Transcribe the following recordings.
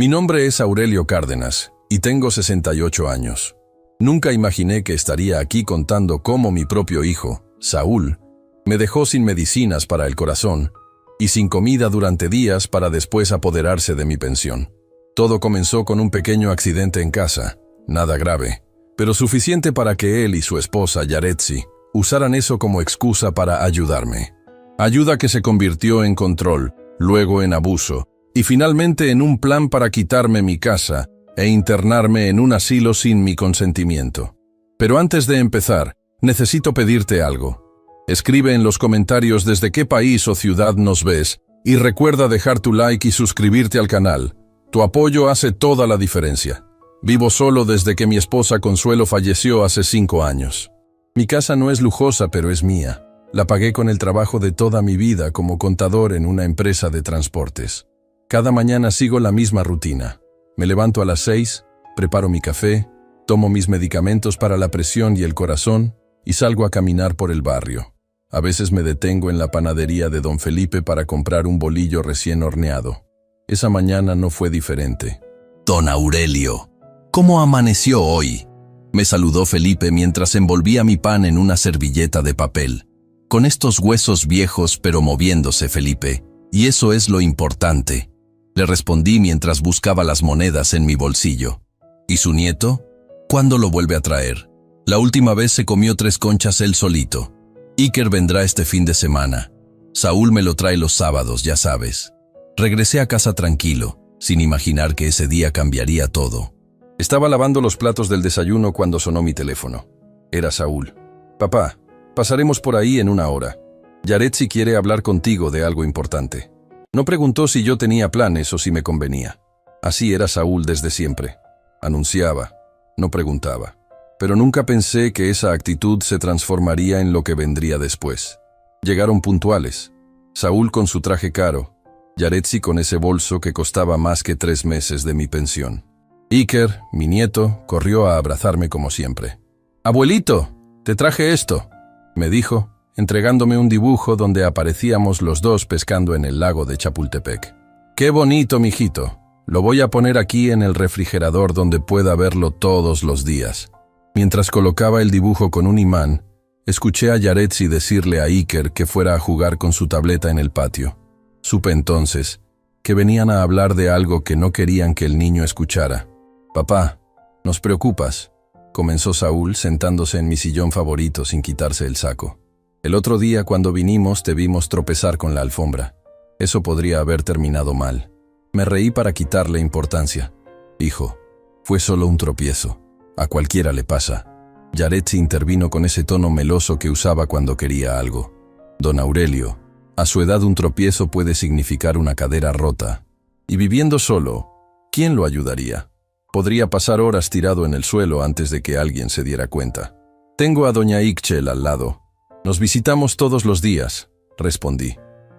Mi nombre es Aurelio Cárdenas y tengo 68 años. Nunca imaginé que estaría aquí contando cómo mi propio hijo, Saúl, me dejó sin medicinas para el corazón y sin comida durante días para después apoderarse de mi pensión. Todo comenzó con un pequeño accidente en casa, nada grave, pero suficiente para que él y su esposa, Yaretsi, usaran eso como excusa para ayudarme. Ayuda que se convirtió en control, luego en abuso, y finalmente en un plan para quitarme mi casa e internarme en un asilo sin mi consentimiento. Pero antes de empezar, necesito pedirte algo. Escribe en los comentarios desde qué país o ciudad nos ves y recuerda dejar tu like y suscribirte al canal. Tu apoyo hace toda la diferencia. Vivo solo desde que mi esposa Consuelo falleció hace 5 años. Mi casa no es lujosa, pero es mía. La pagué con el trabajo de toda mi vida como contador en una empresa de transportes. Cada mañana sigo la misma rutina. Me levanto a las 6, preparo mi café, tomo mis medicamentos para la presión y el corazón y salgo a caminar por el barrio. A veces me detengo en la panadería de Don Felipe para comprar un bolillo recién horneado. Esa mañana no fue diferente. Don Aurelio, ¿cómo amaneció hoy? Me saludó Felipe mientras envolvía mi pan en una servilleta de papel. Con estos huesos viejos pero moviéndose, Felipe, y eso es lo importante. Le respondí mientras buscaba las monedas en mi bolsillo. ¿Y su nieto? ¿Cuándo lo vuelve a traer? La última vez se comió 3 conchas él solito. Iker vendrá este fin de semana. Saúl me lo trae los sábados, ya sabes. Regresé a casa tranquilo, sin imaginar que ese día cambiaría todo. Estaba lavando los platos del desayuno cuando sonó mi teléfono. Era Saúl. Papá, pasaremos por ahí en 1 hora. Yaretsi quiere hablar contigo de algo importante. No preguntó si yo tenía planes o si me convenía. Así era Saúl desde siempre. Anunciaba, no preguntaba. Pero nunca pensé que esa actitud se transformaría en lo que vendría después. Llegaron puntuales. Saúl con su traje caro, Yaretsi con ese bolso que costaba más que 3 meses de mi pensión. Iker, mi nieto, corrió a abrazarme como siempre. «Abuelito, te traje esto», me dijo, entregándome un dibujo donde aparecíamos los dos pescando en el lago de Chapultepec. «Qué bonito, mijito. Lo voy a poner aquí en el refrigerador donde pueda verlo todos los días». Mientras colocaba el dibujo con un imán, escuché a Yaretsi decirle a Iker que fuera a jugar con su tableta en el patio. Supe entonces que venían a hablar de algo que no querían que el niño escuchara. «Papá, nos preocupas», comenzó Saúl sentándose en mi sillón favorito sin quitarse el saco. «El otro día cuando vinimos te vimos tropezar con la alfombra. Eso podría haber terminado mal». Me reí para quitarle importancia. «Hijo, fue solo un tropiezo. A cualquiera le pasa». Yaretsi intervino con ese tono meloso que usaba cuando quería algo. «Don Aurelio, a su edad un tropiezo puede significar una cadera rota. Y viviendo solo, ¿quién lo ayudaría? Podría pasar horas tirado en el suelo antes de que alguien se diera cuenta. Tengo a doña Ixchel al lado. Nos visitamos todos los días», respondí.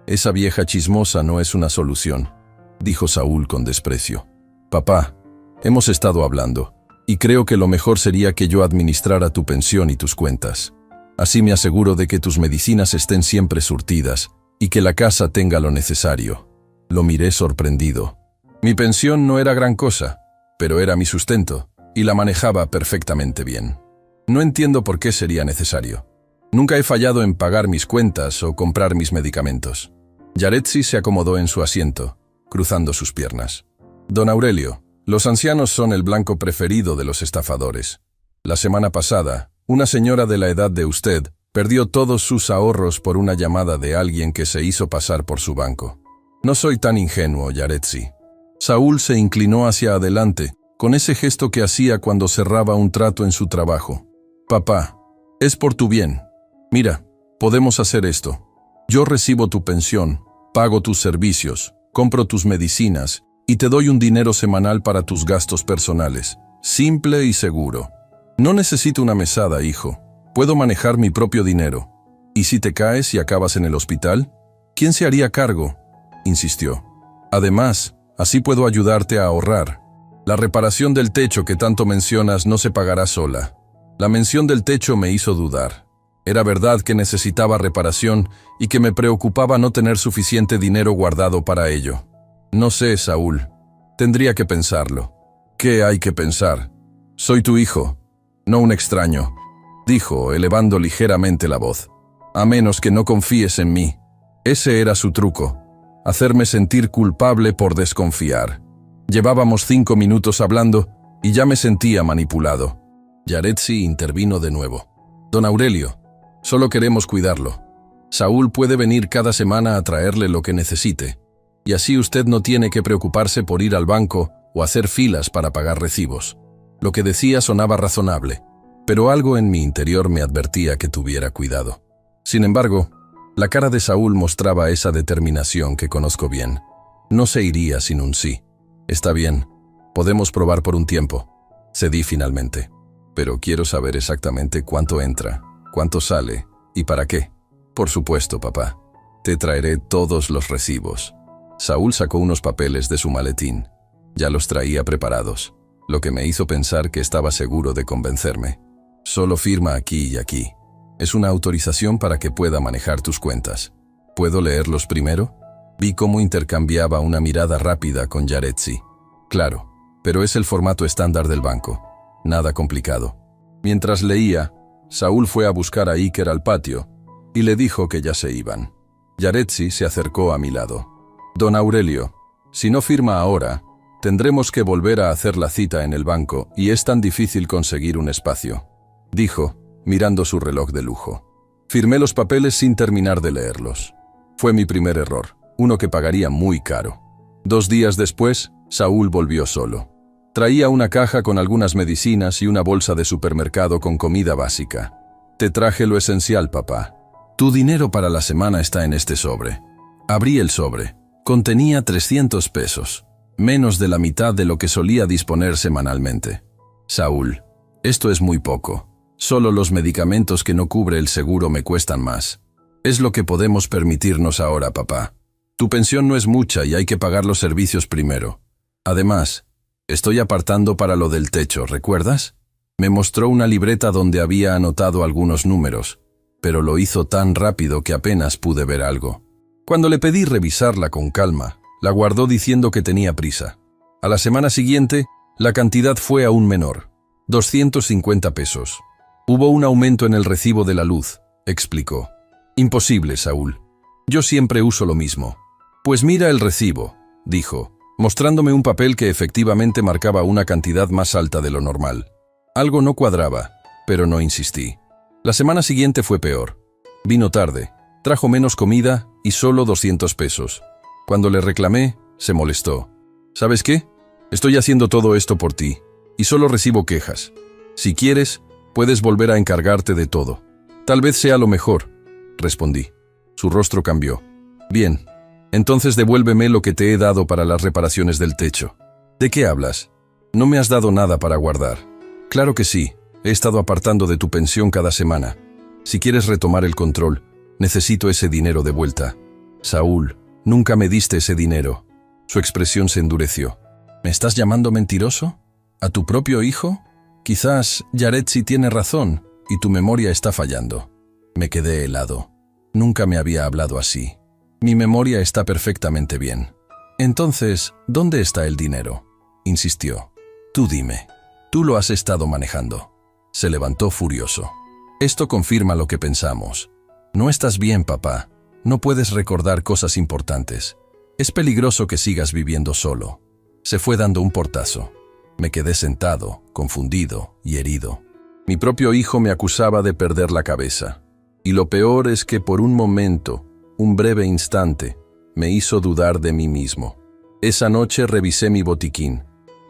«Esa vieja chismosa no es una solución», dijo Saúl con desprecio. «Papá, hemos estado hablando, y creo que lo mejor sería que yo administrara tu pensión y tus cuentas. Así me aseguro de que tus medicinas estén siempre surtidas y que la casa tenga lo necesario». Lo miré sorprendido. Mi pensión no era gran cosa, pero era mi sustento, y la manejaba perfectamente bien. No entiendo por qué sería necesario. Nunca he fallado en pagar mis cuentas o comprar mis medicamentos. Yaretsi se acomodó en su asiento, cruzando sus piernas. «Don Aurelio, los ancianos son el blanco preferido de los estafadores. La semana pasada, una señora de la edad de usted perdió todos sus ahorros por una llamada de alguien que se hizo pasar por su banco. No soy tan ingenuo, Yaretsi». Saúl se inclinó hacia adelante, con ese gesto que hacía cuando cerraba un trato en su trabajo. «Papá, es por tu bien. Mira, podemos hacer esto. Yo recibo tu pensión, pago tus servicios, compro tus medicinas y te doy un dinero semanal para tus gastos personales. Simple y seguro. No necesito una mesada, hijo. Puedo manejar mi propio dinero. ¿Y si te caes y acabas en el hospital? ¿Quién se haría cargo?», insistió. «Además, así puedo ayudarte a ahorrar. La reparación del techo que tanto mencionas no se pagará sola». La mención del techo me hizo dudar. Era verdad que necesitaba reparación y que me preocupaba no tener suficiente dinero guardado para ello. «No sé, Saúl. Tendría que pensarlo. ¿Qué hay que pensar? Soy tu hijo, no un extraño, dijo, elevando ligeramente la voz. A menos que no confíes en mí. Ese era su truco, hacerme sentir culpable por desconfiar. Llevábamos 5 minutos hablando y ya me sentía manipulado. Yaretsi intervino de nuevo. Don Aurelio, solo queremos cuidarlo. Saúl puede venir cada semana a traerle lo que necesite, y así usted no tiene que preocuparse por ir al banco o hacer filas para pagar recibos. Lo que decía sonaba razonable, pero algo en mi interior me advertía que tuviera cuidado. Sin embargo, la cara de Saúl mostraba esa determinación que conozco bien. No se iría sin un sí. Está bien, podemos probar por un tiempo. Cedí finalmente. Pero quiero saber exactamente cuánto entra, cuánto sale y para qué. Por supuesto, papá. Te traeré todos los recibos. Saúl sacó unos papeles de su maletín. Ya los traía preparados, lo que me hizo pensar que estaba seguro de convencerme. Solo firma aquí y aquí. Es una autorización para que pueda manejar tus cuentas. ¿Puedo leerlos primero? Vi cómo intercambiaba una mirada rápida con Yaretsi. Claro, pero es el formato estándar del banco. Nada complicado. Mientras leía, Saúl fue a buscar a Iker al patio y le dijo que ya se iban. Yaretsi se acercó a mi lado. Don Aurelio, si no firma ahora, tendremos que volver a hacer la cita en el banco y es tan difícil conseguir un espacio, dijo, mirando su reloj de lujo. Firmé los papeles sin terminar de leerlos. Fue mi primer error, uno que pagaría muy caro. 2 días después, Saúl volvió solo. Traía una caja con algunas medicinas y una bolsa de supermercado con comida básica. Te traje lo esencial, papá. Tu dinero para la semana está en este sobre. Abrí el sobre. Contenía 300 pesos, menos de la mitad de lo que solía disponer semanalmente. Saúl, esto es muy poco. Solo los medicamentos que no cubre el seguro me cuestan más. Es lo que podemos permitirnos ahora, papá. Tu pensión no es mucha y hay que pagar los servicios primero. Además, estoy apartando para lo del techo, ¿recuerdas? Me mostró una libreta donde había anotado algunos números, pero lo hizo tan rápido que apenas pude ver algo. Cuando le pedí revisarla con calma, la guardó diciendo que tenía prisa. A la semana siguiente, la cantidad fue aún menor, 250 pesos. Hubo un aumento en el recibo de la luz, explicó. Imposible, Saúl. Yo siempre uso lo mismo. Pues mira el recibo, dijo, mostrándome un papel que efectivamente marcaba una cantidad más alta de lo normal. Algo no cuadraba, pero no insistí. La semana siguiente fue peor. Vino tarde, trajo menos comida y solo 200 pesos. Cuando le reclamé, se molestó. ¿Sabes qué? Estoy haciendo todo esto por ti, y solo recibo quejas. Si quieres, puedes volver a encargarte de todo. Tal vez sea lo mejor, respondí. Su rostro cambió. Bien, entonces devuélveme lo que te he dado para las reparaciones del techo. ¿De qué hablas? No me has dado nada para guardar. Claro que sí, he estado apartando de tu pensión cada semana. Si quieres retomar el control, necesito ese dinero de vuelta. Saúl, nunca me diste ese dinero. Su expresión se endureció. ¿Me estás llamando mentiroso? ¿A tu propio hijo? Quizás Yaretsi tiene razón y tu memoria está fallando. Me quedé helado. Nunca me había hablado así. Mi memoria está perfectamente bien. Entonces, ¿dónde está el dinero? Insistió. Tú dime. Tú lo has estado manejando. Se levantó furioso. Esto confirma lo que pensamos. No estás bien, papá. No puedes recordar cosas importantes. Es peligroso que sigas viviendo solo. Se fue dando un portazo. Me quedé sentado, confundido y herido. Mi propio hijo me acusaba de perder la cabeza. Y lo peor es que por un momento, un breve instante, me hizo dudar de mí mismo. Esa noche revisé mi botiquín.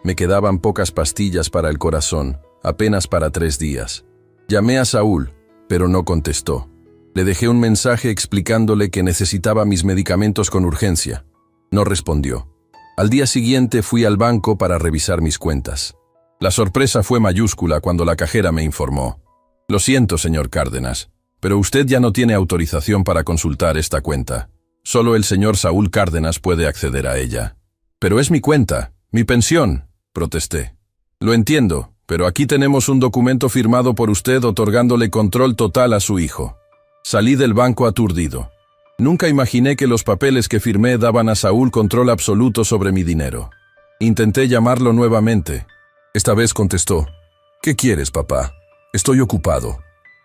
Me quedaban pocas pastillas para el corazón, apenas para 3 días. Llamé a Saúl, pero no contestó. Le dejé un mensaje explicándole que necesitaba mis medicamentos con urgencia. No respondió. Al día siguiente fui al banco para revisar mis cuentas. La sorpresa fue mayúscula cuando la cajera me informó. Lo siento, señor Cárdenas, pero usted ya no tiene autorización para consultar esta cuenta. Solo el señor Saúl Cárdenas puede acceder a ella. Pero es mi cuenta, mi pensión, protesté. Lo entiendo, pero aquí tenemos un documento firmado por usted otorgándole control total a su hijo. Salí del banco aturdido. Nunca imaginé que los papeles que firmé daban a Saúl control absoluto sobre mi dinero. Intenté llamarlo nuevamente. Esta vez contestó: ¿Qué quieres, papá? Estoy ocupado.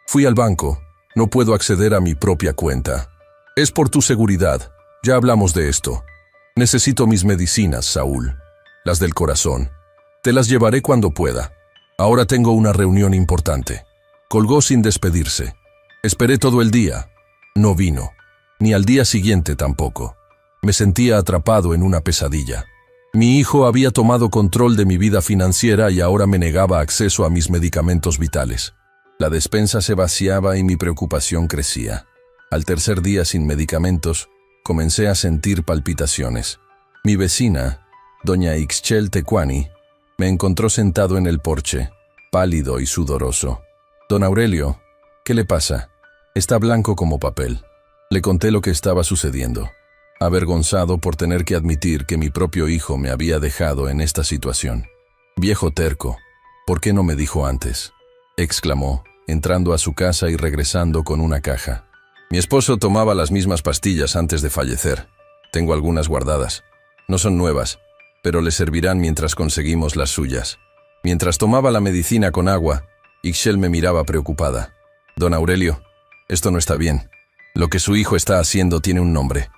Fui al banco. No puedo acceder a mi propia cuenta. Es por tu seguridad. Ya hablamos de esto. Necesito mis medicinas, Saúl. Las del corazón. Te las llevaré cuando pueda. Ahora tengo una reunión importante. Colgó sin despedirse. Esperé todo el día. No vino. Ni al día siguiente tampoco. Me sentía atrapado en una pesadilla. Mi hijo había tomado control de mi vida financiera y ahora me negaba acceso a mis medicamentos vitales. La despensa se vaciaba y mi preocupación crecía. Al tercer día sin medicamentos, comencé a sentir palpitaciones. Mi vecina, doña Ixchel Tecuani, me encontró sentado en el porche, pálido y sudoroso. Don Aurelio, ¿qué le pasa? Está blanco como papel. Le conté lo que estaba sucediendo, avergonzado por tener que admitir que mi propio hijo me había dejado en esta situación. Viejo terco, ¿por qué no me dijo antes?, exclamó, entrando a su casa y regresando con una caja. Mi esposo tomaba las mismas pastillas antes de fallecer. Tengo algunas guardadas. No son nuevas, pero le servirán mientras conseguimos las suyas. Mientras tomaba la medicina con agua, Ixchel me miraba preocupada. Don Aurelio, esto no está bien. Lo que su hijo está haciendo tiene un nombre: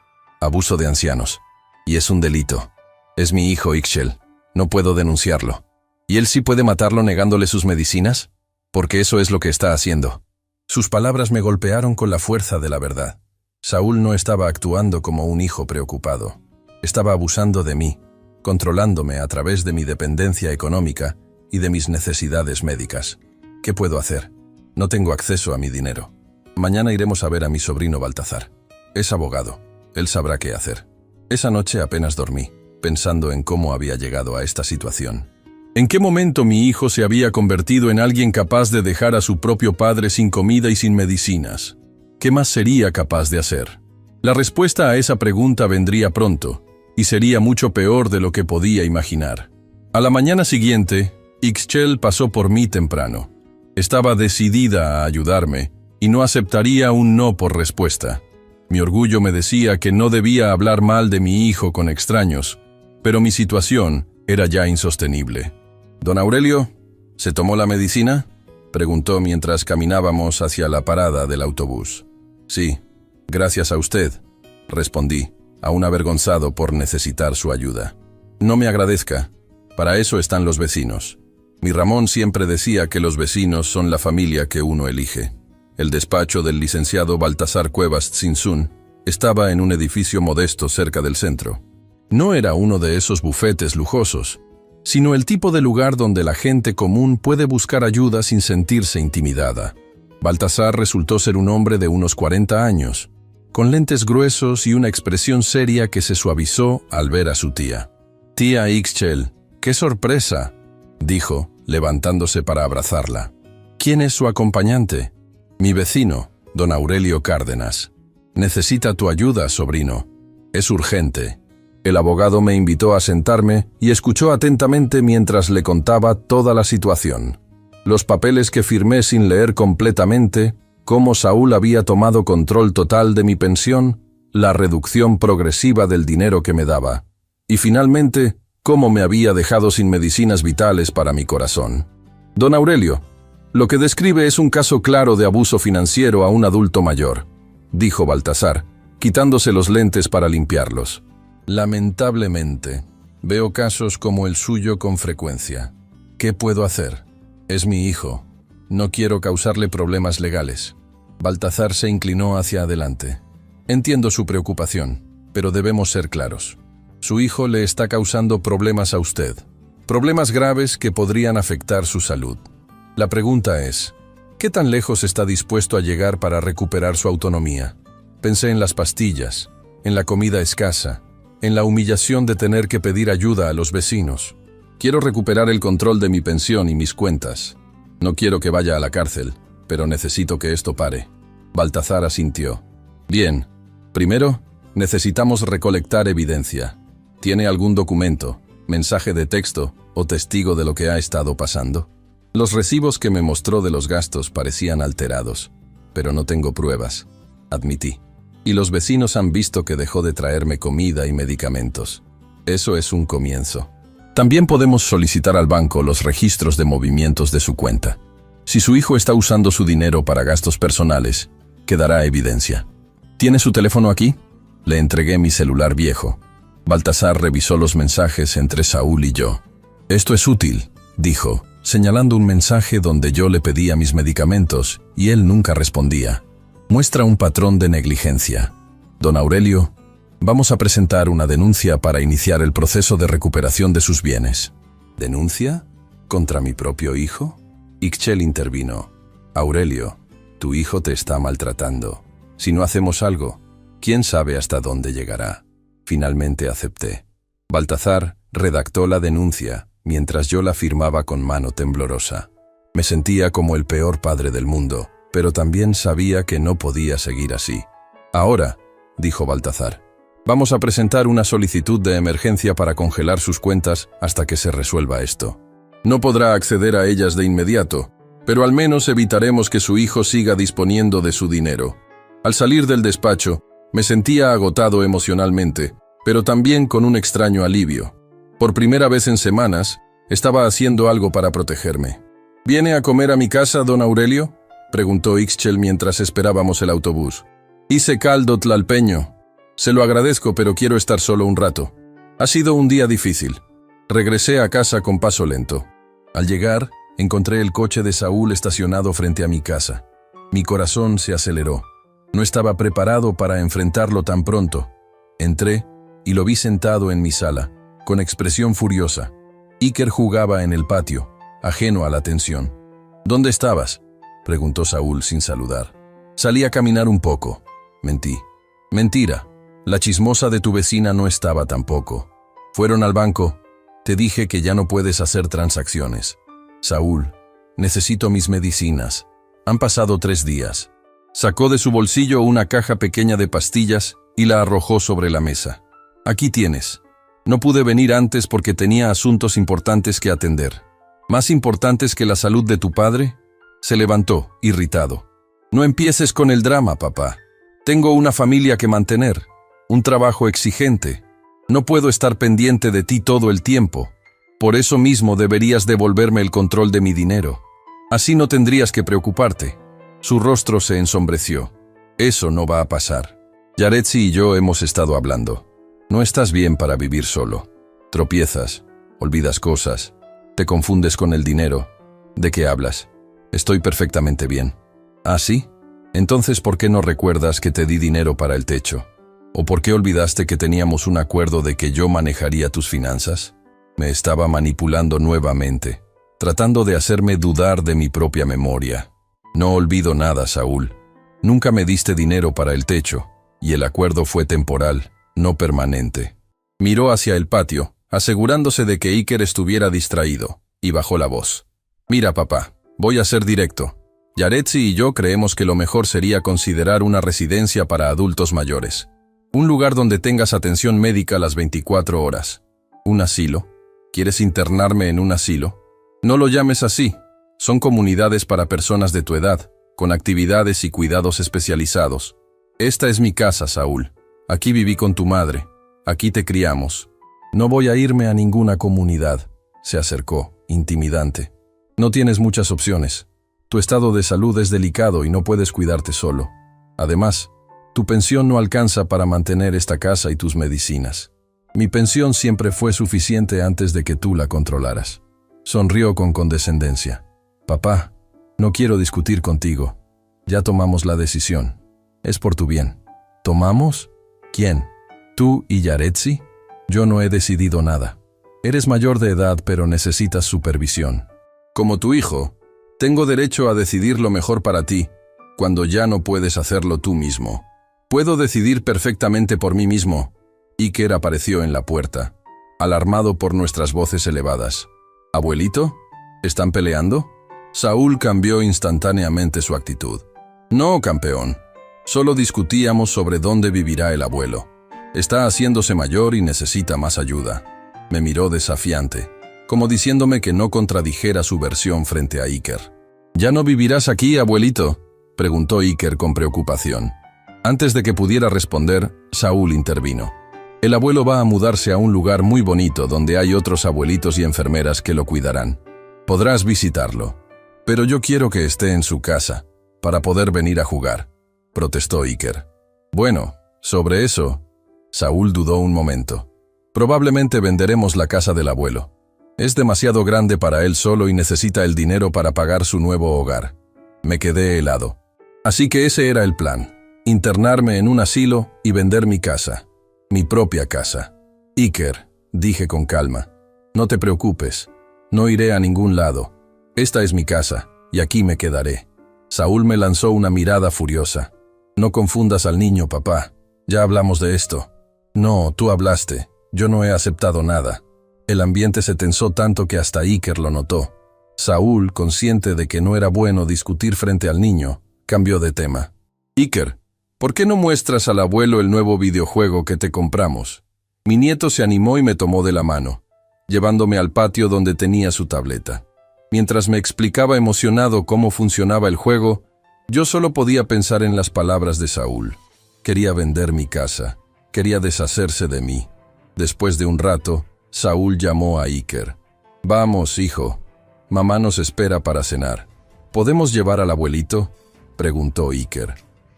abuso de ancianos. Y es un delito. Es mi hijo, Ixchel. No puedo denunciarlo. ¿Y él sí puede matarlo negándole sus medicinas? Porque eso es lo que está haciendo. Sus palabras me golpearon con la fuerza de la verdad. Saúl no estaba actuando como un hijo preocupado. Estaba abusando de mí, controlándome a través de mi dependencia económica y de mis necesidades médicas. ¿Qué puedo hacer? No tengo acceso a mi dinero. Mañana iremos a ver a mi sobrino Baltazar. Es abogado. Él sabrá qué hacer. Esa noche apenas dormí, pensando en cómo había llegado a esta situación. ¿En qué momento mi hijo se había convertido en alguien capaz de dejar a su propio padre sin comida y sin medicinas? ¿Qué más sería capaz de hacer? La respuesta a esa pregunta vendría pronto, y sería mucho peor de lo que podía imaginar. A la mañana siguiente, Ixchel pasó por mí temprano. Estaba decidida a ayudarme, y no aceptaría un no por respuesta. Mi orgullo me decía que no debía hablar mal de mi hijo con extraños, pero mi situación era ya insostenible. «Don Aurelio, ¿se tomó la medicina?», preguntó mientras caminábamos hacia la parada del autobús. «Sí, gracias a usted», respondí, aún avergonzado por necesitar su ayuda. «No me agradezca, para eso están los vecinos. Mi Ramón siempre decía que los vecinos son la familia que uno elige». El despacho del licenciado Baltasar Cuevas Tzintzún estaba en un edificio modesto cerca del centro. No era uno de esos bufetes lujosos, sino el tipo de lugar donde la gente común puede buscar ayuda sin sentirse intimidada. Baltasar resultó ser un hombre de unos 40 años, con lentes gruesos y una expresión seria que se suavizó al ver a su tía. «Tía Ixchel, ¡qué sorpresa!», dijo, levantándose para abrazarla. «¿Quién es su acompañante?». «Mi vecino, don Aurelio Cárdenas. Necesita tu ayuda, sobrino. Es urgente». El abogado me invitó a sentarme y escuchó atentamente mientras le contaba toda la situación. Los papeles que firmé sin leer completamente, cómo Saúl había tomado control total de mi pensión, la reducción progresiva del dinero que me daba, y finalmente, cómo me había dejado sin medicinas vitales para mi corazón. «Don Aurelio, lo que describe es un caso claro de abuso financiero a un adulto mayor», dijo Baltasar, quitándose los lentes para limpiarlos. «Lamentablemente, veo casos como el suyo con frecuencia. ¿Qué puedo hacer? Es mi hijo. No quiero causarle problemas legales». Baltasar se inclinó hacia adelante. «Entiendo su preocupación, pero debemos ser claros. Su hijo le está causando problemas a usted. Problemas graves que podrían afectar su salud. La pregunta es, ¿qué tan lejos está dispuesto a llegar para recuperar su autonomía? Pensé en las pastillas, en la comida escasa, en la humillación de tener que pedir ayuda a los vecinos. Quiero recuperar el control de mi pensión y mis cuentas. No quiero que vaya a la cárcel, pero necesito que esto pare». Baltasar asintió. «Bien, primero, necesitamos recolectar evidencia. ¿Tiene algún documento, mensaje de texto o testigo de lo que ha estado pasando?» Los recibos que me mostró de los gastos parecían alterados, pero no tengo pruebas, admití. Y los vecinos han visto que dejó de traerme comida y medicamentos. Eso es un comienzo. También podemos solicitar al banco los registros de movimientos de su cuenta. Si su hijo está usando su dinero para gastos personales, quedará evidencia. ¿Tiene su teléfono aquí? Le entregué mi celular viejo. Baltasar revisó los mensajes entre Saúl y yo. Esto es útil, dijo, señalando un mensaje donde yo le pedía mis medicamentos y él nunca respondía. Muestra un patrón de negligencia. Don Aurelio, vamos a presentar una denuncia para iniciar el proceso de recuperación de sus bienes. ¿Denuncia? ¿Contra mi propio hijo? Ixchel intervino. Aurelio, tu hijo te está maltratando. Si no hacemos algo, ¿quién sabe hasta dónde llegará? Finalmente acepté. Baltasar redactó la denuncia, mientras yo la firmaba con mano temblorosa. Me sentía como el peor padre del mundo, pero también sabía que no podía seguir así. Ahora, dijo Baltasar, vamos a presentar una solicitud de emergencia para congelar sus cuentas hasta que se resuelva esto. No podrá acceder a ellas de inmediato, pero al menos evitaremos que su hijo siga disponiendo de su dinero. Al salir del despacho, me sentía agotado emocionalmente, pero también con un extraño alivio. Por primera vez en semanas, estaba haciendo algo para protegerme. ¿Viene a comer a mi casa, don Aurelio?, preguntó Ixchel mientras esperábamos el autobús. Hice caldo tlalpeño. Se lo agradezco, pero quiero estar solo un rato. Ha sido un día difícil. Regresé a casa con paso lento. Al llegar, encontré el coche de Saúl estacionado frente a mi casa. Mi corazón se aceleró. No estaba preparado para enfrentarlo tan pronto. Entré y lo vi sentado en mi sala, con expresión furiosa. Iker jugaba en el patio, ajeno a la tensión. ¿Dónde estabas?, preguntó Saúl sin saludar. Salí a caminar un poco. Mentí. Mentira. La chismosa de tu vecina no estaba tampoco. Fueron al banco. Te dije que ya no puedes hacer transacciones. Saúl, necesito mis medicinas. Han pasado 3 días. Sacó de su bolsillo una caja pequeña de pastillas y la arrojó sobre la mesa. Aquí tienes. No pude venir antes porque tenía asuntos importantes que atender. ¿Más importantes que la salud de tu padre? Se levantó, irritado. No empieces con el drama, papá. Tengo una familia que mantener, un trabajo exigente. No puedo estar pendiente de ti todo el tiempo. Por eso mismo deberías devolverme el control de mi dinero. Así no tendrías que preocuparte. Su rostro se ensombreció. Eso no va a pasar. Yaretsi y yo hemos estado hablando. No estás bien para vivir solo. Tropiezas, olvidas cosas, te confundes con el dinero. ¿De qué hablas? Estoy perfectamente bien. ¿Ah, sí? Entonces, ¿por qué no recuerdas que te di dinero para el techo? ¿O por qué olvidaste que teníamos un acuerdo de que yo manejaría tus finanzas? Me estaba manipulando nuevamente, tratando de hacerme dudar de mi propia memoria. No olvido nada, Saúl. Nunca me diste dinero para el techo, y el acuerdo fue temporal, no permanente. Miró hacia el patio, asegurándose de que Iker estuviera distraído, y bajó la voz. Mira, papá, voy a ser directo. Yaretsi y yo creemos que lo mejor sería considerar una residencia para adultos mayores. Un lugar donde tengas atención médica las 24 horas. ¿Un asilo? ¿Quieres internarme en un asilo? No lo llames así. Son comunidades para personas de tu edad, con actividades y cuidados especializados. Esta es mi casa, Saúl. Aquí viví con tu madre. Aquí te criamos. No voy a irme a ninguna comunidad. Se acercó, intimidante. No tienes muchas opciones. Tu estado de salud es delicado y no puedes cuidarte solo. Además, tu pensión no alcanza para mantener esta casa y tus medicinas. Mi pensión siempre fue suficiente antes de que tú la controlaras. Sonrió con condescendencia. Papá, no quiero discutir contigo. Ya tomamos la decisión. Es por tu bien. ¿Tomamos? ¿Quién? ¿Tú y Yaretsi? Yo no he decidido nada. Eres mayor de edad, pero necesitas supervisión. Como tu hijo, tengo derecho a decidir lo mejor para ti, cuando ya no puedes hacerlo tú mismo. Puedo decidir perfectamente por mí mismo. Iker apareció en la puerta, alarmado por nuestras voces elevadas. ¿Abuelito? ¿Están peleando? Saúl cambió instantáneamente su actitud. No, campeón. Solo discutíamos sobre dónde vivirá el abuelo. Está haciéndose mayor y necesita más ayuda. Me miró desafiante, como diciéndome que no contradijera su versión frente a Iker. ¿Ya no vivirás aquí, abuelito?, preguntó Iker con preocupación. Antes de que pudiera responder, Saúl intervino. El abuelo va a mudarse a un lugar muy bonito donde hay otros abuelitos y enfermeras que lo cuidarán. Podrás visitarlo. Pero yo quiero que esté en su casa, para poder venir a jugar, protestó Iker. Bueno, sobre eso, Saúl dudó un momento. Probablemente venderemos la casa del abuelo. Es demasiado grande para él solo y necesita el dinero para pagar su nuevo hogar. Me quedé helado. Así que ese era el plan. Internarme en un asilo y vender mi casa. Mi propia casa. Iker, dije con calma, no te preocupes. No iré a ningún lado. Esta es mi casa, y aquí me quedaré. Saúl me lanzó una mirada furiosa. No confundas al niño, papá. Ya hablamos de esto. No, tú hablaste. Yo no he aceptado nada. El ambiente se tensó tanto que hasta Iker lo notó. Saúl, consciente de que no era bueno discutir frente al niño, cambió de tema. Iker, ¿por qué no muestras al abuelo el nuevo videojuego que te compramos? Mi nieto se animó y me tomó de la mano, llevándome al patio donde tenía su tableta. Mientras me explicaba emocionado cómo funcionaba el juego, yo solo podía pensar en las palabras de Saúl. Quería vender mi casa, quería deshacerse de mí. Después de un rato, Saúl llamó a Iker. Vamos, hijo. Mamá nos espera para cenar. ¿Podemos llevar al abuelito?, preguntó Iker.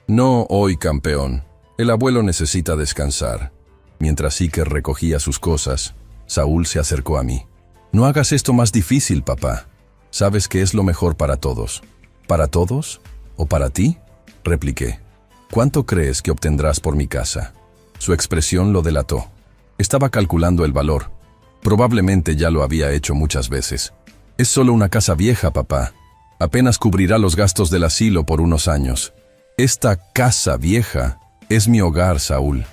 No hoy, campeón. El abuelo necesita descansar. Mientras Iker recogía sus cosas, Saúl se acercó a mí. No hagas esto más difícil, papá. Sabes que es lo mejor para todos. ¿Para todos? ¿O para ti?, repliqué. ¿Cuánto crees que obtendrás por mi casa? Su expresión lo delató. Estaba calculando el valor. Probablemente ya lo había hecho muchas veces. Es solo una casa vieja, papá. Apenas cubrirá los gastos del asilo por unos años. Esta casa vieja es mi hogar, Saúl.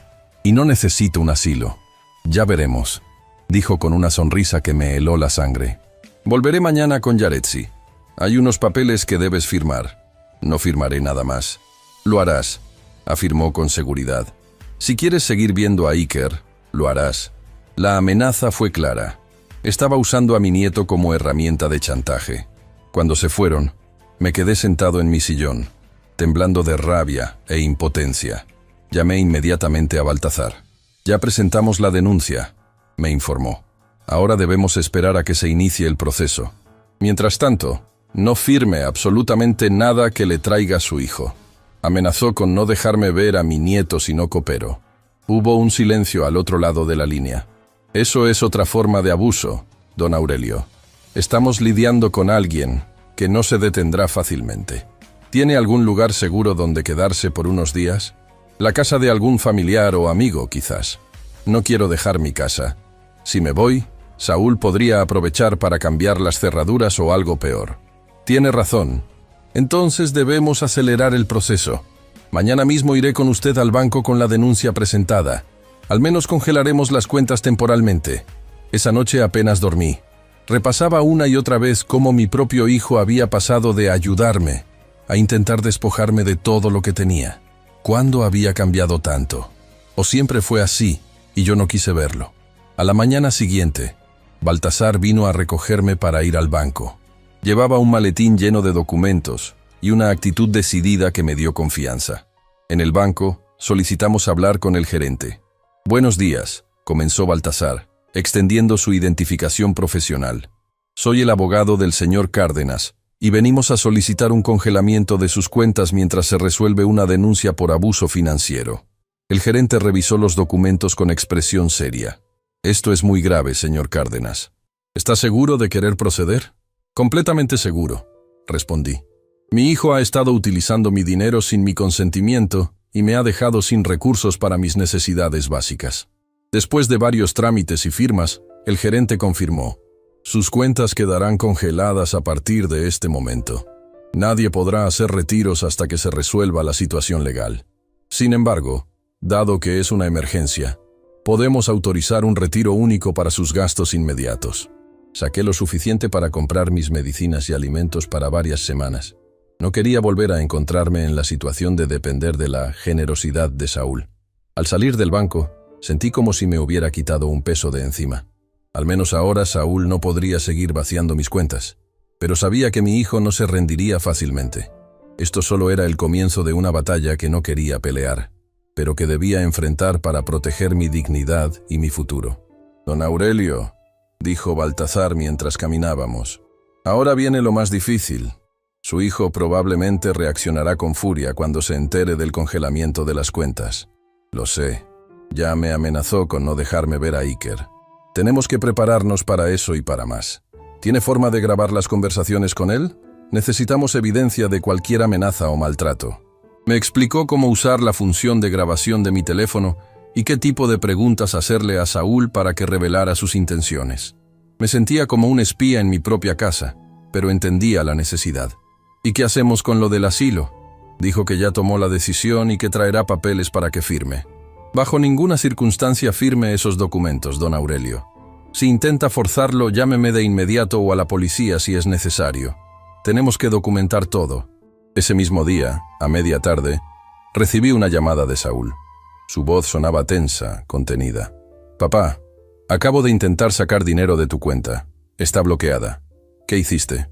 Y no necesito un asilo. Ya veremos, dijo con una sonrisa que me heló la sangre. Volveré mañana con Yaretsi. Hay unos papeles que debes firmar. No firmaré nada más. Lo harás, afirmó con seguridad. Si quieres seguir viendo a Iker, lo harás. La amenaza fue clara. Estaba usando a mi nieto como herramienta de chantaje. Cuando se fueron, me quedé sentado en mi sillón, temblando de rabia e impotencia. Llamé inmediatamente a Baltazar. Ya presentamos la denuncia, me informó. Ahora debemos esperar a que se inicie el proceso. Mientras tanto, no firme absolutamente nada que le traiga a su hijo. Amenazó con no dejarme ver a mi nieto si no coopero. Hubo un silencio al otro lado de la línea. Eso es otra forma de abuso, don Aurelio. Estamos lidiando con alguien que no se detendrá fácilmente. ¿Tiene algún lugar seguro donde quedarse por unos días? La casa de algún familiar o amigo, quizás. No quiero dejar mi casa. Si me voy, Saúl podría aprovechar para cambiar las cerraduras o algo peor. Tiene razón. Entonces debemos acelerar el proceso. Mañana mismo iré con usted al banco con la denuncia presentada. Al menos congelaremos las cuentas temporalmente. Esa noche apenas dormí. Repasaba una y otra vez cómo mi propio hijo había pasado de ayudarme a intentar despojarme de todo lo que tenía. ¿Cuándo había cambiado tanto? ¿O siempre fue así y yo no quise verlo? A la mañana siguiente, Baltazar vino a recogerme para ir al banco. Llevaba un maletín lleno de documentos y una actitud decidida que me dio confianza. En el banco, solicitamos hablar con el gerente. Buenos días, comenzó Baltazar, extendiendo su identificación profesional. Soy el abogado del señor Cárdenas, y venimos a solicitar un congelamiento de sus cuentas mientras se resuelve una denuncia por abuso financiero. El gerente revisó los documentos con expresión seria. Esto es muy grave, señor Cárdenas. ¿Está seguro de querer proceder? Completamente seguro, respondí. Mi hijo ha estado utilizando mi dinero sin mi consentimiento y me ha dejado sin recursos para mis necesidades básicas. Después de varios trámites y firmas, el gerente confirmó. Sus cuentas quedarán congeladas a partir de este momento. Nadie podrá hacer retiros hasta que se resuelva la situación legal. Sin embargo, dado que es una emergencia, podemos autorizar un retiro único para sus gastos inmediatos. Saqué lo suficiente para comprar mis medicinas y alimentos para varias semanas. No quería volver a encontrarme en la situación de depender de la generosidad de Saúl. Al salir del banco, sentí como si me hubiera quitado un peso de encima. Al menos ahora Saúl no podría seguir vaciando mis cuentas, pero sabía que mi hijo no se rendiría fácilmente. Esto solo era el comienzo de una batalla que no quería pelear, pero que debía enfrentar para proteger mi dignidad y mi futuro. «Don Aurelio», dijo Baltasar mientras caminábamos, «ahora viene lo más difícil. Su hijo probablemente reaccionará con furia cuando se entere del congelamiento de las cuentas. Lo sé. Ya me amenazó con no dejarme ver a Iker. Tenemos que prepararnos para eso y para más. ¿Tiene forma de grabar las conversaciones con él? Necesitamos evidencia de cualquier amenaza o maltrato». Me explicó cómo usar la función de grabación de mi teléfono y qué tipo de preguntas hacerle a Saúl para que revelara sus intenciones. Me sentía como un espía en mi propia casa, pero entendía la necesidad. «¿Y qué hacemos con lo del asilo?». Dijo que ya tomó la decisión y que traerá papeles para que firme. «Bajo ninguna circunstancia firme esos documentos, don Aurelio. Si intenta forzarlo, llámeme de inmediato o a la policía si es necesario. Tenemos que documentar todo». Ese mismo día, a media tarde, recibí una llamada de Saúl. Su voz sonaba tensa, contenida. «Papá, acabo de intentar sacar dinero de tu cuenta. Está bloqueada. ¿Qué hiciste?».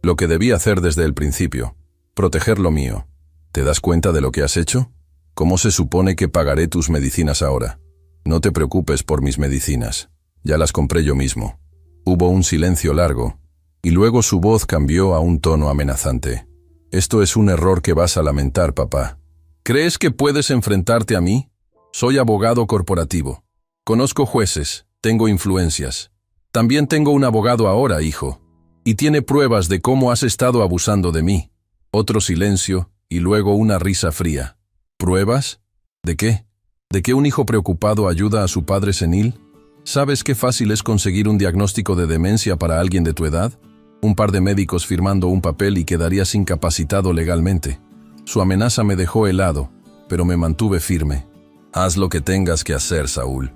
«Lo que debí hacer desde el principio. Proteger lo mío. ¿Te das cuenta de lo que has hecho? ¿Cómo se supone que pagaré tus medicinas ahora?». «No te preocupes por mis medicinas. Ya las compré yo mismo». Hubo un silencio largo, y luego su voz cambió a un tono amenazante. «Esto es un error que vas a lamentar, papá. ¿Crees que puedes enfrentarte a mí? Soy abogado corporativo. Conozco jueces, tengo influencias. También tengo un abogado ahora, hijo. Y tiene pruebas de cómo has estado abusando de mí». Otro silencio, y luego una risa fría. «¿Pruebas? ¿De qué? ¿De que un hijo preocupado ayuda a su padre senil? ¿Sabes qué fácil es conseguir un diagnóstico de demencia para alguien de tu edad? Un par de médicos firmando un papel y quedarías incapacitado legalmente». Su amenaza me dejó helado, pero me mantuve firme. «Haz lo que tengas que hacer, Saúl.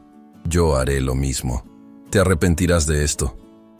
Yo haré lo mismo. Te arrepentirás de esto»,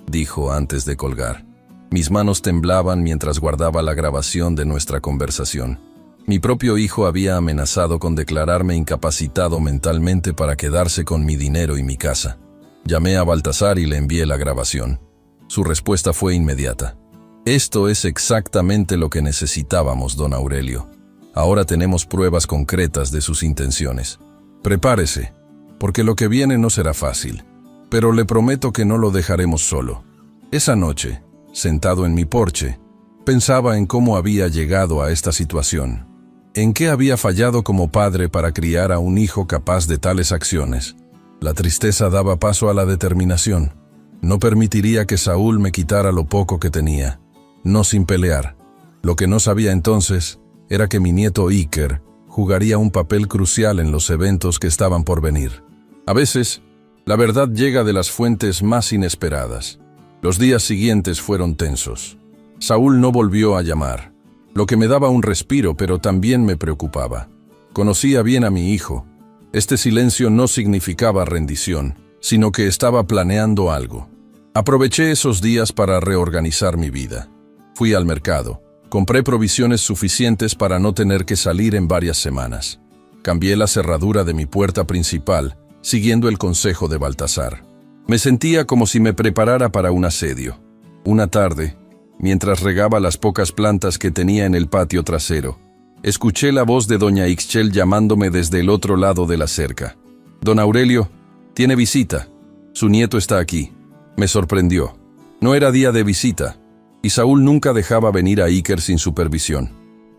dijo antes de colgar. Mis manos temblaban mientras guardaba la grabación de nuestra conversación. Mi propio hijo había amenazado con declararme incapacitado mentalmente para quedarse con mi dinero y mi casa. Llamé a Baltasar y le envié la grabación. Su respuesta fue inmediata. «Esto es exactamente lo que necesitábamos, don Aurelio. Ahora tenemos pruebas concretas de sus intenciones. Prepárese, porque lo que viene no será fácil, pero le prometo que no lo dejaremos solo». Esa noche, sentado en mi porche, pensaba en cómo había llegado a esta situación. ¿En qué había fallado como padre para criar a un hijo capaz de tales acciones? La tristeza daba paso a la determinación. No permitiría que Saúl me quitara lo poco que tenía, no sin pelear. Lo que no sabía entonces era que mi nieto Iker jugaría un papel crucial en los eventos que estaban por venir. A veces, la verdad llega de las fuentes más inesperadas. Los días siguientes fueron tensos. Saúl no volvió a llamar, lo que me daba un respiro, pero también me preocupaba. Conocía bien a mi hijo. Este silencio no significaba rendición, sino que estaba planeando algo. Aproveché esos días para reorganizar mi vida. Fui al mercado. Compré provisiones suficientes para no tener que salir en varias semanas. Cambié la cerradura de mi puerta principal, siguiendo el consejo de Baltasar. Me sentía como si me preparara para un asedio. Una tarde, mientras regaba las pocas plantas que tenía en el patio trasero, escuché la voz de doña Ixchel llamándome desde el otro lado de la cerca. «Don Aurelio, tiene visita. Su nieto está aquí». Me sorprendió. No era día de visita, y Saúl nunca dejaba venir a Iker sin supervisión.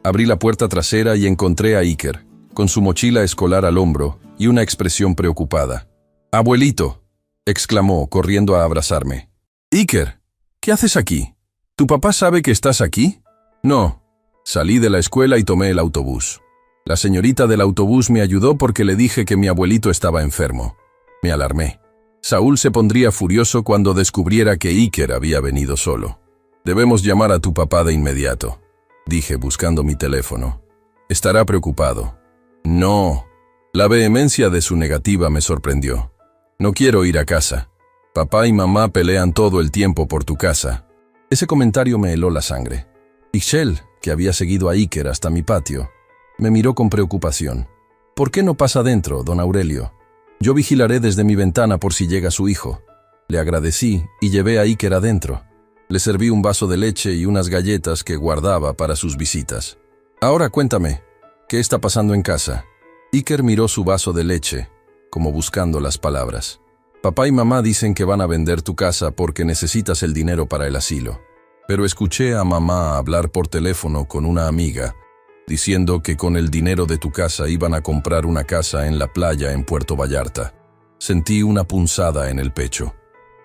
Abrí la puerta trasera y encontré a Iker, con su mochila escolar al hombro y una expresión preocupada. «Abuelito», exclamó, corriendo a abrazarme. «Iker, ¿qué haces aquí? ¿Tu papá sabe que estás aquí?» «No». Salí de la escuela y tomé el autobús. La señorita del autobús me ayudó porque le dije que mi abuelito estaba enfermo. Me alarmé. Saúl se pondría furioso cuando descubriera que Iker había venido solo. «Debemos llamar a tu papá de inmediato», dije buscando mi teléfono. «Estará preocupado». «No». La vehemencia de su negativa me sorprendió. «No quiero ir a casa. Papá y mamá pelean todo el tiempo por tu casa». Ese comentario me heló la sangre. Ixchel, que había seguido a Iker hasta mi patio, me miró con preocupación. «¿Por qué no pasa dentro, don Aurelio? Yo vigilaré desde mi ventana por si llega su hijo». Le agradecí y llevé a Iker adentro. Le serví un vaso de leche y unas galletas que guardaba para sus visitas. «Ahora cuéntame, ¿qué está pasando en casa?» Iker miró su vaso de leche, como buscando las palabras. Papá y mamá dicen que van a vender tu casa porque necesitas el dinero para el asilo. Pero escuché a mamá hablar por teléfono con una amiga, diciendo que con el dinero de tu casa iban a comprar una casa en la playa en Puerto Vallarta. Sentí una punzada en el pecho.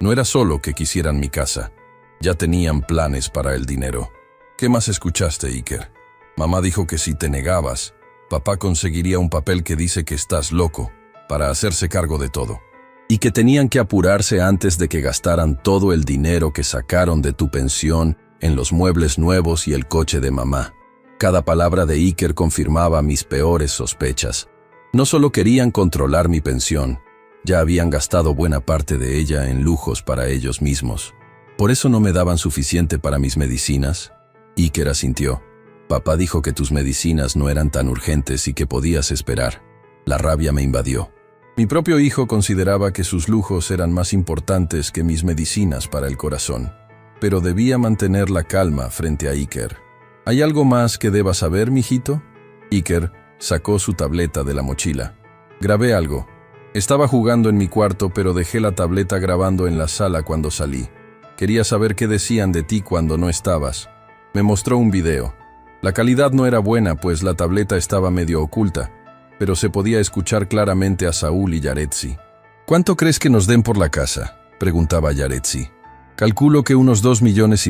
No era solo que quisieran mi casa, ya tenían planes para el dinero. ¿Qué más escuchaste, Iker? Mamá dijo que si te negabas, papá conseguiría un papel que dice que estás loco, para hacerse cargo de todo. Y que tenían que apurarse antes de que gastaran todo el dinero que sacaron de tu pensión en los muebles nuevos y el coche de mamá. Cada palabra de Iker confirmaba mis peores sospechas. No solo querían controlar mi pensión, ya habían gastado buena parte de ella en lujos para ellos mismos. ¿Por eso no me daban suficiente para mis medicinas? Iker asintió. Papá dijo que tus medicinas no eran tan urgentes y que podías esperar. La rabia me invadió. Mi propio hijo consideraba que sus lujos eran más importantes que mis medicinas para el corazón. Pero debía mantener la calma frente a Iker. ¿Hay algo más que deba saber, mijito? Iker sacó su tableta de la mochila. Grabé algo. Estaba jugando en mi cuarto, pero dejé la tableta grabando en la sala cuando salí. Quería saber qué decían de ti cuando no estabas. Me mostró un video. La calidad no era buena, pues la tableta estaba medio oculta, pero se podía escuchar claramente a Saúl y Yaretsi. ¿Cuánto crees que nos den por la casa?, preguntaba Yaretsi. Calculo que unos 2,5 millones.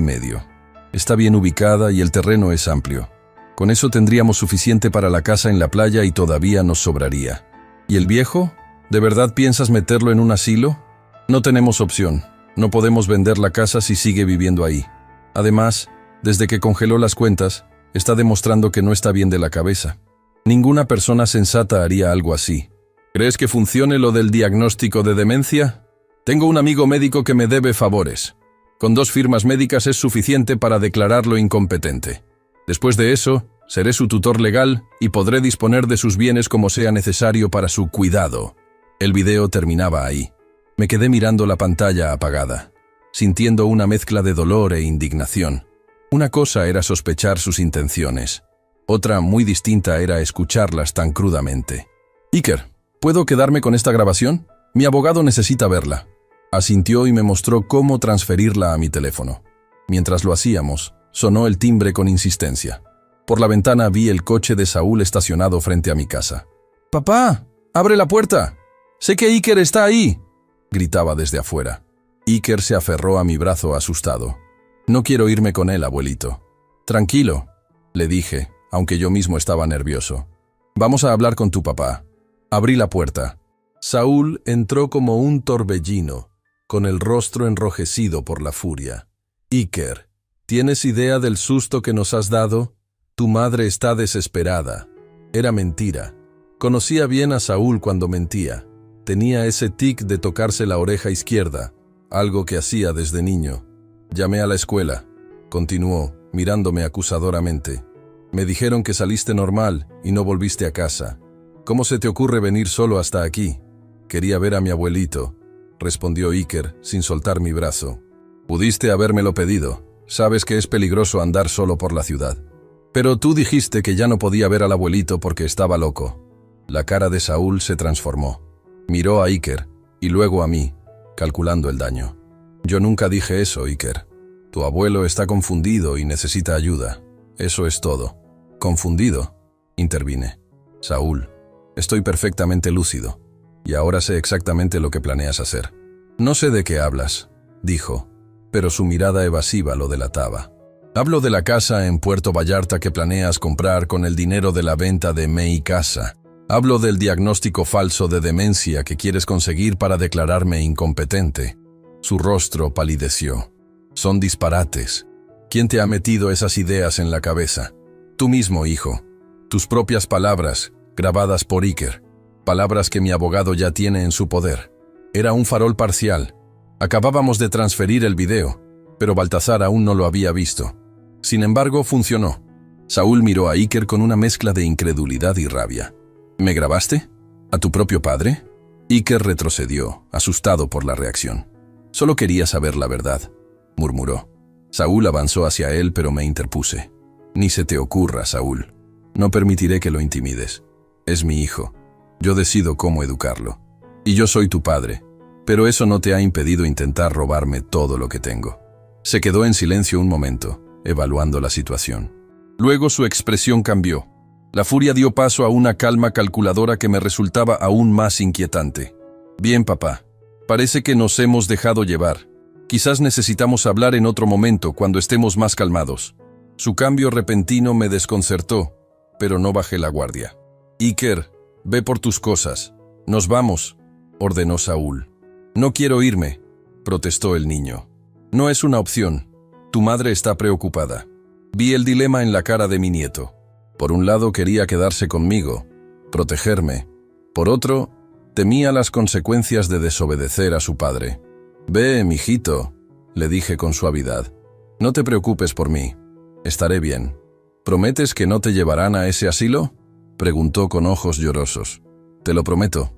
Está bien ubicada y el terreno es amplio. Con eso tendríamos suficiente para la casa en la playa y todavía nos sobraría. ¿Y el viejo? ¿De verdad piensas meterlo en un asilo? No tenemos opción. No podemos vender la casa si sigue viviendo ahí. Además, desde que congeló las cuentas, está demostrando que no está bien de la cabeza. Ninguna persona sensata haría algo así. ¿Crees que funcione lo del diagnóstico de demencia? Tengo un amigo médico que me debe favores. Con 2 firmas médicas es suficiente para declararlo incompetente. Después de eso, seré su tutor legal y podré disponer de sus bienes como sea necesario para su cuidado. El video terminaba ahí. Me quedé mirando la pantalla apagada, sintiendo una mezcla de dolor e indignación. Una cosa era sospechar sus intenciones. Otra, muy distinta, era escucharlas tan crudamente. Iker, ¿puedo quedarme con esta grabación? Mi abogado necesita verla. Asintió y me mostró cómo transferirla a mi teléfono. Mientras lo hacíamos, sonó el timbre con insistencia. Por la ventana vi el coche de Saúl estacionado frente a mi casa. «¡Papá! ¡Abre la puerta! ¡Sé que Iker está ahí!», gritaba desde afuera. Iker se aferró a mi brazo asustado. «No quiero irme con él, abuelito». «Tranquilo», le dije, aunque yo mismo estaba nervioso. «Vamos a hablar con tu papá». Abrí la puerta. Saúl entró como un torbellino, con el rostro enrojecido por la furia. «Iker, ¿tienes idea del susto que nos has dado? Tu madre está desesperada». Era mentira. Conocía bien a Saúl cuando mentía. Tenía ese tic de tocarse la oreja izquierda, algo que hacía desde niño. «Llamé a la escuela», continuó, mirándome acusadoramente. «Me dijeron que saliste normal y no volviste a casa. ¿Cómo se te ocurre venir solo hasta aquí?» «Quería ver a mi abuelito», respondió Iker, sin soltar mi brazo. «Pudiste habérmelo pedido. Sabes que es peligroso andar solo por la ciudad. Pero tú dijiste que ya no podía ver al abuelito porque estaba loco». La cara de Saúl se transformó. Miró a Iker y luego a mí, calculando el daño. «Yo nunca dije eso, Iker. Tu abuelo está confundido y necesita ayuda. Eso es todo». «¿Confundido?», intervine. «Saúl, estoy perfectamente lúcido. Y ahora sé exactamente lo que planeas hacer». «No sé de qué hablas», dijo, pero su mirada evasiva lo delataba. «Hablo de la casa en Puerto Vallarta que planeas comprar con el dinero de la venta de Mi Casa. Hablo del diagnóstico falso de demencia que quieres conseguir para declararme incompetente». Su rostro palideció. «Son disparates. ¿Quién te ha metido esas ideas en la cabeza?» «Tú mismo, hijo. Tus propias palabras, grabadas por Iker. Palabras que mi abogado ya tiene en su poder. Era un farol parcial. Acabábamos de transferir el video, pero Baltasar aún no lo había visto. Sin embargo, funcionó». Saúl miró a Iker con una mezcla de incredulidad y rabia. «¿Me grabaste? ¿A tu propio padre?» Iker retrocedió, asustado por la reacción. «Solo quería saber la verdad», murmuró. Saúl avanzó hacia él, pero me interpuse. «Ni se te ocurra, Saúl. No permitiré que lo intimides. Es mi hijo. Yo decido cómo educarlo. Y yo soy tu padre, pero eso no te ha impedido intentar robarme todo lo que tengo. Se quedó en silencio un momento, evaluando la situación. Luego su expresión cambió. La furia dio paso a una calma calculadora que me resultaba aún más inquietante. Bien, papá. Parece que nos hemos dejado llevar. Quizás necesitamos hablar en otro momento, cuando estemos más calmados. Su cambio repentino me desconcertó, pero no bajé la guardia. Iker, ve por tus cosas. Nos vamos, ordenó Saúl. No quiero irme, protestó el niño. No es una opción. Tu madre está preocupada. Vi el dilema en la cara de mi nieto. Por un lado quería quedarse conmigo, protegerme. Por otro, temía las consecuencias de desobedecer a su padre. Ve, mijito, le dije con suavidad. No te preocupes por mí. Estaré bien. ¿Prometes que no te llevarán a ese asilo?, preguntó con ojos llorosos. Te lo prometo.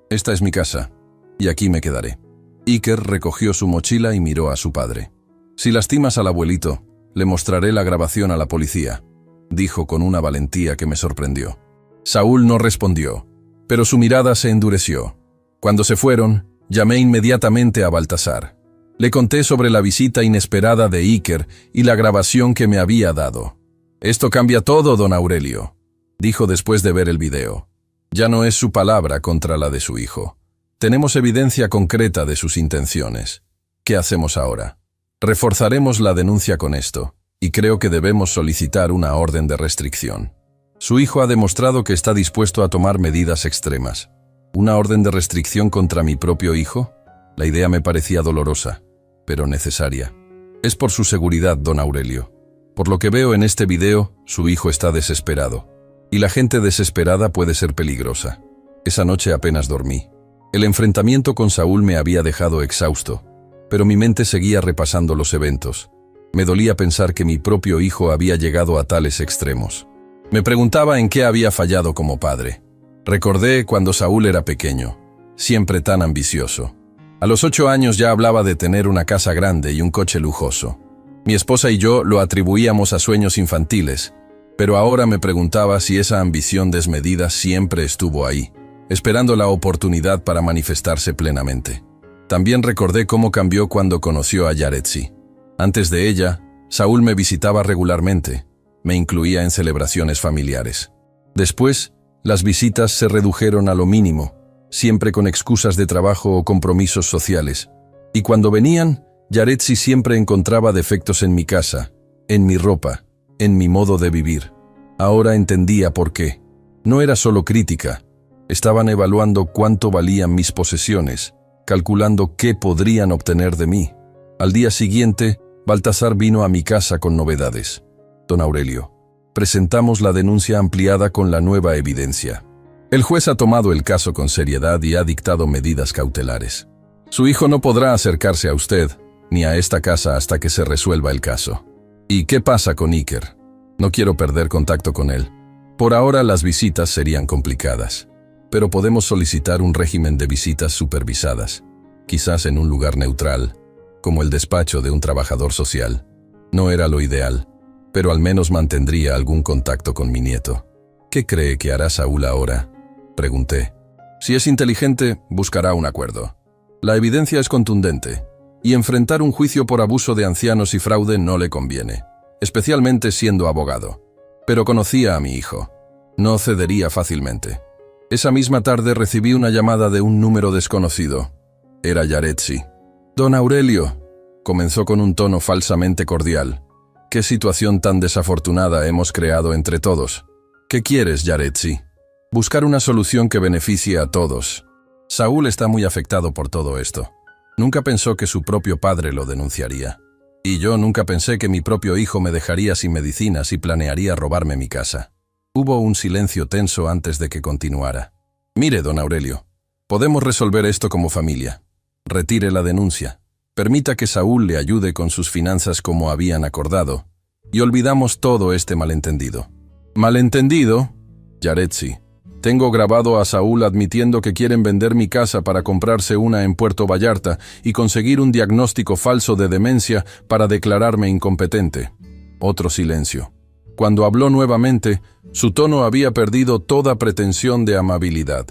Esta es mi casa, y aquí me quedaré. Iker recogió su mochila y miró a su padre. Si lastimas al abuelito, le mostraré la grabación a la policía, dijo con una valentía que me sorprendió. Saúl no respondió, pero su mirada se endureció. Cuando se fueron, llamé inmediatamente a Baltasar. Le conté sobre la visita inesperada de Iker y la grabación que me había dado. Esto cambia todo, don Aurelio, dijo después de ver el video. Ya no es su palabra contra la de su hijo. Tenemos evidencia concreta de sus intenciones. ¿Qué hacemos ahora? Reforzaremos la denuncia con esto, y creo que debemos solicitar una orden de restricción. Su hijo ha demostrado que está dispuesto a tomar medidas extremas. ¿Una orden de restricción contra mi propio hijo? La idea me parecía dolorosa, pero necesaria. Es por su seguridad, don Aurelio. Por lo que veo en este video, su hijo está desesperado. Y la gente desesperada puede ser peligrosa. Esa noche apenas dormí. El enfrentamiento con Saúl me había dejado exhausto, pero mi mente seguía repasando los eventos. Me dolía pensar que mi propio hijo había llegado a tales extremos. Me preguntaba en qué había fallado como padre. Recordé cuando Saúl era pequeño, siempre tan ambicioso. A los 8 años ya hablaba de tener una casa grande y un coche lujoso. Mi esposa y yo lo atribuíamos a sueños infantiles, pero ahora me preguntaba si esa ambición desmedida siempre estuvo ahí, esperando la oportunidad para manifestarse plenamente. También recordé cómo cambió cuando conoció a Yaretsi. Antes de ella, Saúl me visitaba regularmente, me incluía en celebraciones familiares. Después, las visitas se redujeron a lo mínimo, siempre con excusas de trabajo o compromisos sociales. Y cuando venían, Yaretsi siempre encontraba defectos en mi casa, en mi ropa, en mi modo de vivir. Ahora entendía por qué. No era solo crítica. Estaban evaluando cuánto valían mis posesiones, calculando qué podrían obtener de mí. Al día siguiente, Baltasar vino a mi casa con novedades. Don Aurelio, presentamos la denuncia ampliada con la nueva evidencia. El juez ha tomado el caso con seriedad y ha dictado medidas cautelares. Su hijo no podrá acercarse a usted, ni a esta casa hasta que se resuelva el caso. ¿Y qué pasa con Iker? No quiero perder contacto con él. Por ahora las visitas serían complicadas, pero podemos solicitar un régimen de visitas supervisadas, quizás en un lugar neutral, como el despacho de un trabajador social. No era lo ideal, pero al menos mantendría algún contacto con mi nieto. ¿Qué cree que hará Saúl ahora?, pregunté. Si es inteligente, buscará un acuerdo. La evidencia es contundente, y enfrentar un juicio por abuso de ancianos y fraude no le conviene, especialmente siendo abogado. Pero conocía a mi hijo. No cedería fácilmente. Esa misma tarde recibí una llamada de un número desconocido. Era Yaretsi. Don Aurelio, comenzó con un tono falsamente cordial. ¿Qué situación tan desafortunada hemos creado entre todos? ¿Qué quieres, Yaretsi? Buscar una solución que beneficie a todos. Saúl está muy afectado por todo esto. Nunca pensó que su propio padre lo denunciaría. Y yo nunca pensé que mi propio hijo me dejaría sin medicinas y planearía robarme mi casa. Hubo un silencio tenso antes de que continuara. Mire, don Aurelio, podemos resolver esto como familia. Retire la denuncia. Permita que Saúl le ayude con sus finanzas como habían acordado. Y olvidamos todo este malentendido. ¿Malentendido? Yaretsi. Tengo grabado a Saúl admitiendo que quieren vender mi casa para comprarse una en Puerto Vallarta y conseguir un diagnóstico falso de demencia para declararme incompetente. Otro silencio. Cuando habló nuevamente, su tono había perdido toda pretensión de amabilidad.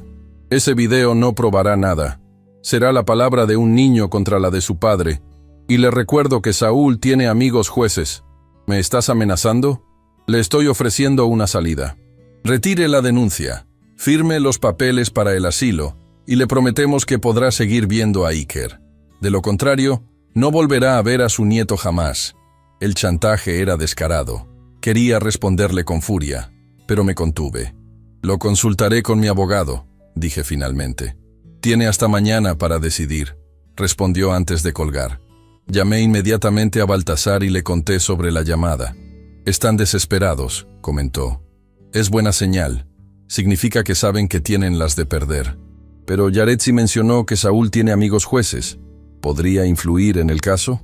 Ese video no probará nada. Será la palabra de un niño contra la de su padre. Y le recuerdo que Saúl tiene amigos jueces. ¿Me estás amenazando? Le estoy ofreciendo una salida. Retire la denuncia, firme los papeles para el asilo y le prometemos que podrá seguir viendo a Iker. De lo contrario, no volverá a ver a su nieto jamás. El chantaje era descarado. Quería responderle con furia, pero me contuve. Lo consultaré con mi abogado, dije finalmente. Tiene hasta mañana para decidir, respondió antes de colgar. Llamé inmediatamente a Baltasar y le conté sobre la llamada. Están desesperados, comentó. Es buena señal. Significa que saben que tienen las de perder. Pero Yaretsi mencionó que Saúl tiene amigos jueces. ¿Podría influir en el caso?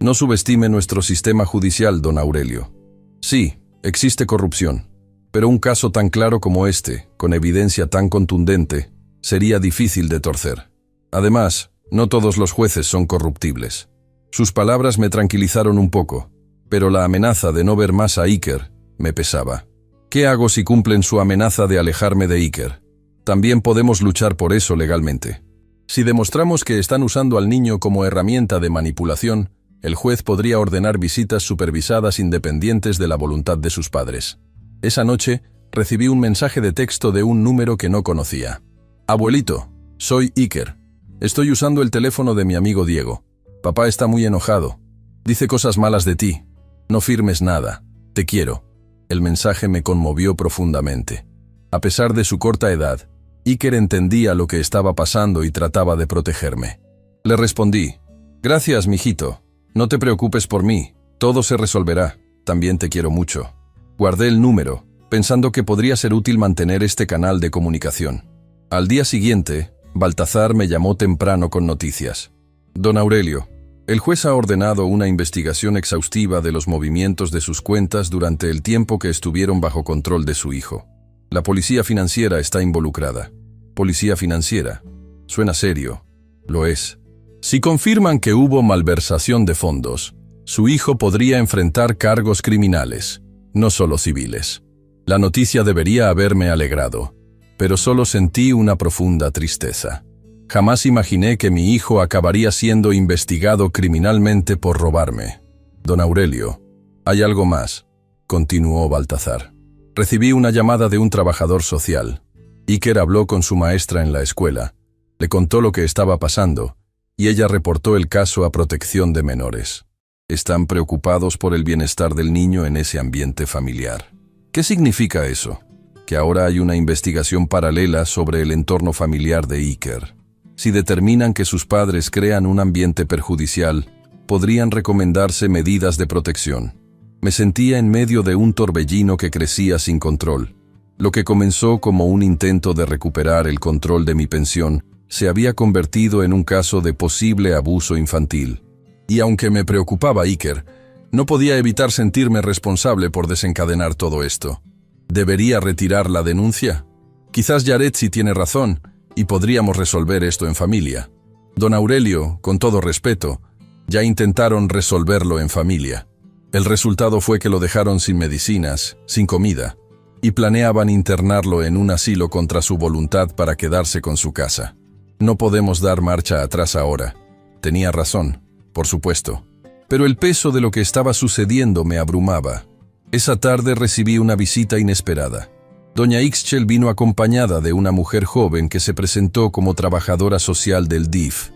No subestime nuestro sistema judicial, don Aurelio. Sí, existe corrupción. Pero un caso tan claro como este, con evidencia tan contundente, sería difícil de torcer. Además, no todos los jueces son corruptibles. Sus palabras me tranquilizaron un poco, pero la amenaza de no ver más a Iker me pesaba. ¿Qué hago si cumplen su amenaza de alejarme de Iker? También podemos luchar por eso legalmente. Si demostramos que están usando al niño como herramienta de manipulación, el juez podría ordenar visitas supervisadas independientes de la voluntad de sus padres. Esa noche, recibí un mensaje de texto de un número que no conocía. Abuelito, soy Iker. Estoy usando el teléfono de mi amigo Diego. Papá está muy enojado. Dice cosas malas de ti. No firmes nada. Te quiero. El mensaje me conmovió profundamente. A pesar de su corta edad, Iker entendía lo que estaba pasando y trataba de protegerme. Le respondí, gracias, mijito. No te preocupes por mí. Todo se resolverá. También te quiero mucho. Guardé el número, pensando que podría ser útil mantener este canal de comunicación. Al día siguiente, Baltasar me llamó temprano con noticias. Don Aurelio, el juez ha ordenado una investigación exhaustiva de los movimientos de sus cuentas durante el tiempo que estuvieron bajo control de su hijo. La policía financiera está involucrada. Policía financiera. Suena serio. Lo es. Si confirman que hubo malversación de fondos, su hijo podría enfrentar cargos criminales, no solo civiles. La noticia debería haberme alegrado, pero solo sentí una profunda tristeza. Jamás imaginé que mi hijo acabaría siendo investigado criminalmente por robarme. Don Aurelio, hay algo más, continuó Baltasar. Recibí una llamada de un trabajador social. Iker habló con su maestra en la escuela, le contó lo que estaba pasando, y ella reportó el caso a Protección de Menores. Están preocupados por el bienestar del niño en ese ambiente familiar. ¿Qué significa eso? Que ahora hay una investigación paralela sobre el entorno familiar de Iker. Si determinan que sus padres crean un ambiente perjudicial, podrían recomendarse medidas de protección. Me sentía en medio de un torbellino que crecía sin control. Lo que comenzó como un intento de recuperar el control de mi pensión se había convertido en un caso de posible abuso infantil. Y aunque me preocupaba Iker, no podía evitar sentirme responsable por desencadenar todo esto. ¿Debería retirar la denuncia? Quizás Yaretsi tiene razón y podríamos resolver esto en familia. Don Aurelio, con todo respeto, ya intentaron resolverlo en familia. El resultado fue que lo dejaron sin medicinas, sin comida, y planeaban internarlo en un asilo contra su voluntad para quedarse con su casa. No podemos dar marcha atrás ahora. Tenía razón, por supuesto. Pero el peso de lo que estaba sucediendo me abrumaba. Esa tarde recibí una visita inesperada. Doña Ixchel vino acompañada de una mujer joven que se presentó como trabajadora social del DIF.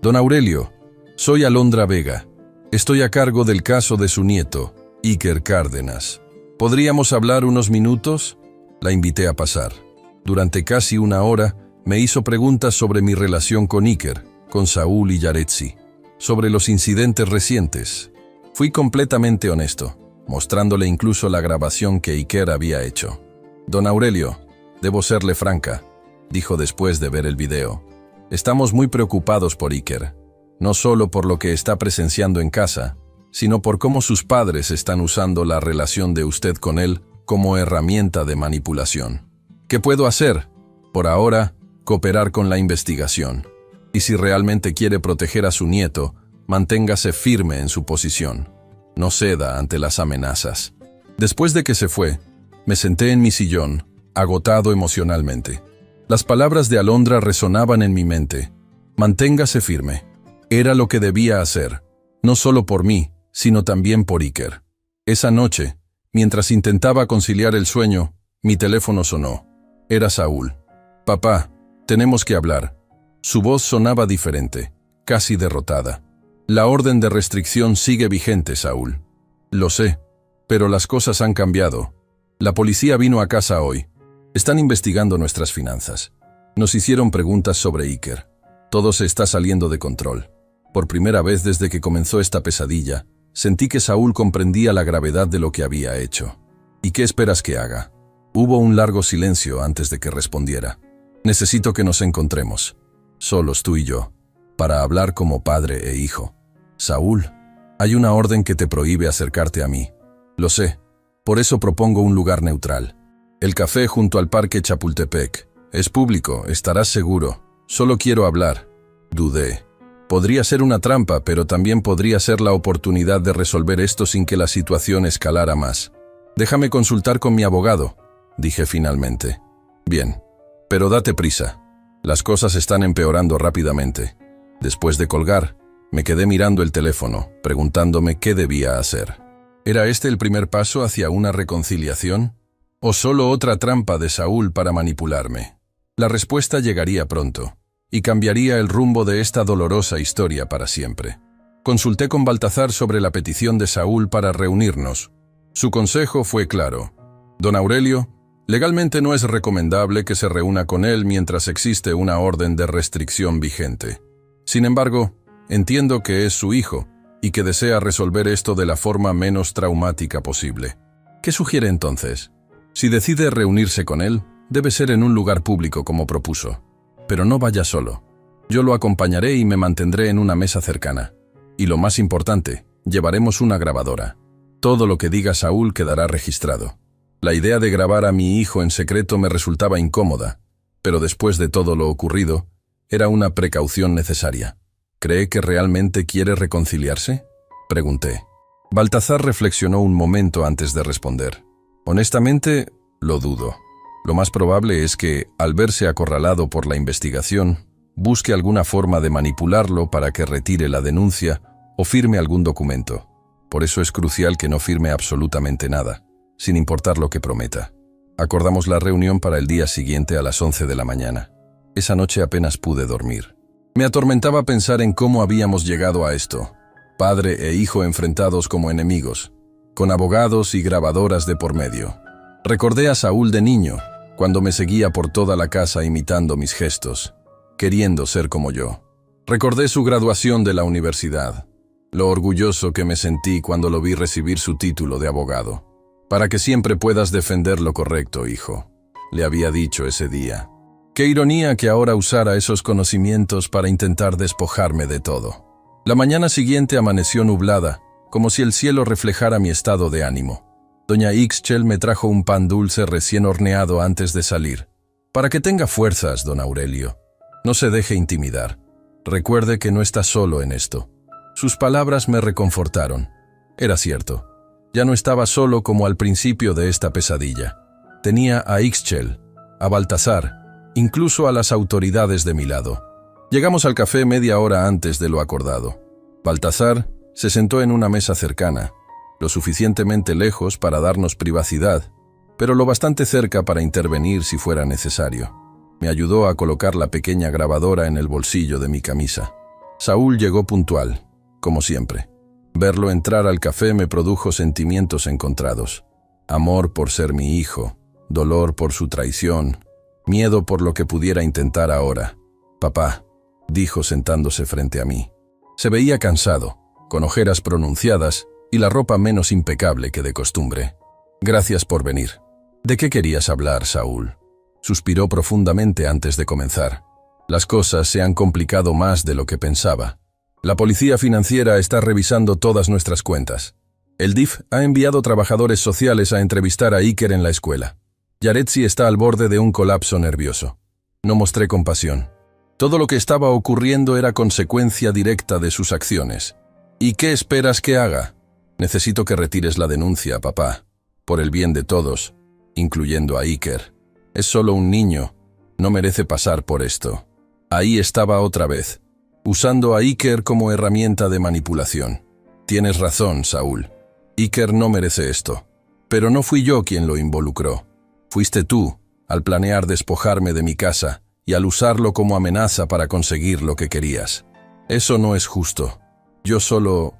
Don Aurelio, soy Alondra Vega. Estoy a cargo del caso de su nieto, Iker Cárdenas. ¿Podríamos hablar unos minutos? La invité a pasar. Durante casi una hora me hizo preguntas sobre mi relación con Iker, con Saúl y Yaretsi, sobre los incidentes recientes. Fui completamente honesto, mostrándole incluso la grabación que Iker había hecho. Don Aurelio, debo serle franca, dijo después de ver el video. Estamos muy preocupados por Iker, no solo por lo que está presenciando en casa, sino por cómo sus padres están usando la relación de usted con él como herramienta de manipulación. ¿Qué puedo hacer? Por ahora, cooperar con la investigación. Y si realmente quiere proteger a su nieto, manténgase firme en su posición. No ceda ante las amenazas. Después de que se fue, me senté en mi sillón, agotado emocionalmente. Las palabras de Alondra resonaban en mi mente. Manténgase firme. Era lo que debía hacer, no solo por mí, sino también por Iker. Esa noche, mientras intentaba conciliar el sueño, mi teléfono sonó. Era Saúl. «Papá, tenemos que hablar». Su voz sonaba diferente, casi derrotada. «La orden de restricción sigue vigente, Saúl». «Lo sé, pero las cosas han cambiado. La policía vino a casa hoy. Están investigando nuestras finanzas. Nos hicieron preguntas sobre Iker. Todo se está saliendo de control. Por primera vez desde que comenzó esta pesadilla, sentí que Saúl comprendía la gravedad de lo que había hecho. ¿Y qué esperas que haga?». Hubo un largo silencio antes de que respondiera. «Necesito que nos encontremos, solos tú y yo, para hablar como padre e hijo». «Saúl, hay una orden que te prohíbe acercarte a mí». «Lo sé, por eso propongo un lugar neutral. El café junto al Parque Chapultepec. Es público, estarás seguro. Solo quiero hablar». Dudé. Podría ser una trampa, pero también podría ser la oportunidad de resolver esto sin que la situación escalara más. «Déjame consultar con mi abogado», dije finalmente. «Bien, pero date prisa. Las cosas están empeorando rápidamente». Después de colgar, me quedé mirando el teléfono, preguntándome qué debía hacer. ¿Era este el primer paso hacia una reconciliación? ¿O solo otra trampa de Saúl para manipularme? La respuesta llegaría pronto, y cambiaría el rumbo de esta dolorosa historia para siempre. Consulté con Baltazar sobre la petición de Saúl para reunirnos. Su consejo fue claro. «Don Aurelio, legalmente no es recomendable que se reúna con él mientras existe una orden de restricción vigente. Sin embargo, entiendo que es su hijo y que desea resolver esto de la forma menos traumática posible. ¿Qué sugiere entonces? Si decide reunirse con él, debe ser en un lugar público como propuso. Pero no vaya solo. Yo lo acompañaré y me mantendré en una mesa cercana. Y lo más importante, llevaremos una grabadora. Todo lo que diga Saúl quedará registrado». La idea de grabar a mi hijo en secreto me resultaba incómoda, pero después de todo lo ocurrido, era una precaución necesaria. «¿Cree que realmente quiere reconciliarse?», pregunté. Baltazar reflexionó un momento antes de responder. «Honestamente, lo dudo. Lo más probable es que, al verse acorralado por la investigación, busque alguna forma de manipularlo para que retire la denuncia o firme algún documento. Por eso es crucial que no firme absolutamente nada, sin importar lo que prometa». Acordamos la reunión para el día siguiente a las 11 de la mañana. Esa noche apenas pude dormir. Me atormentaba pensar en cómo habíamos llegado a esto. Padre e hijo enfrentados como enemigos, con abogados y grabadoras de por medio. Recordé a Saúl de niño, cuando me seguía por toda la casa imitando mis gestos, queriendo ser como yo. Recordé su graduación de la universidad, lo orgulloso que me sentí cuando lo vi recibir su título de abogado. «Para que siempre puedas defender lo correcto, hijo», le había dicho ese día. Qué ironía que ahora usara esos conocimientos para intentar despojarme de todo. La mañana siguiente amaneció nublada, como si el cielo reflejara mi estado de ánimo. Doña Ixchel me trajo un pan dulce recién horneado antes de salir. «Para que tenga fuerzas, don Aurelio. No se deje intimidar. Recuerde que no está solo en esto». Sus palabras me reconfortaron. Era cierto. Ya no estaba solo como al principio de esta pesadilla. Tenía a Ixchel, a Baltazar, incluso a las autoridades de mi lado. Llegamos al café media hora antes de lo acordado. Baltazar se sentó en una mesa cercana, lo suficientemente lejos para darnos privacidad, pero lo bastante cerca para intervenir si fuera necesario. Me ayudó a colocar la pequeña grabadora en el bolsillo de mi camisa. Saúl llegó puntual, como siempre. Verlo entrar al café me produjo sentimientos encontrados. Amor por ser mi hijo, dolor por su traición, miedo por lo que pudiera intentar ahora. «Papá», dijo sentándose frente a mí. Se veía cansado, con ojeras pronunciadas y la ropa menos impecable que de costumbre. «Gracias por venir». «¿De qué querías hablar, Saúl?», suspiró profundamente antes de comenzar. «Las cosas se han complicado más de lo que pensaba. La policía financiera está revisando todas nuestras cuentas. El DIF ha enviado trabajadores sociales a entrevistar a Iker en la escuela. Yaretsi está al borde de un colapso nervioso. No mostré compasión. Todo lo que estaba ocurriendo era consecuencia directa de sus acciones. ¿Y qué esperas que haga? Necesito que retires la denuncia, papá. Por el bien de todos, incluyendo a Iker. Es solo un niño, No merece pasar por esto. Ahí estaba otra vez, usando a Iker como herramienta de manipulación. Tienes razón, Saúl. Iker no merece esto. Pero no fui yo quien lo involucró. Fuiste tú, al planear despojarme de mi casa y al usarlo como amenaza para conseguir lo que querías. Eso no es justo. Yo ¿Solo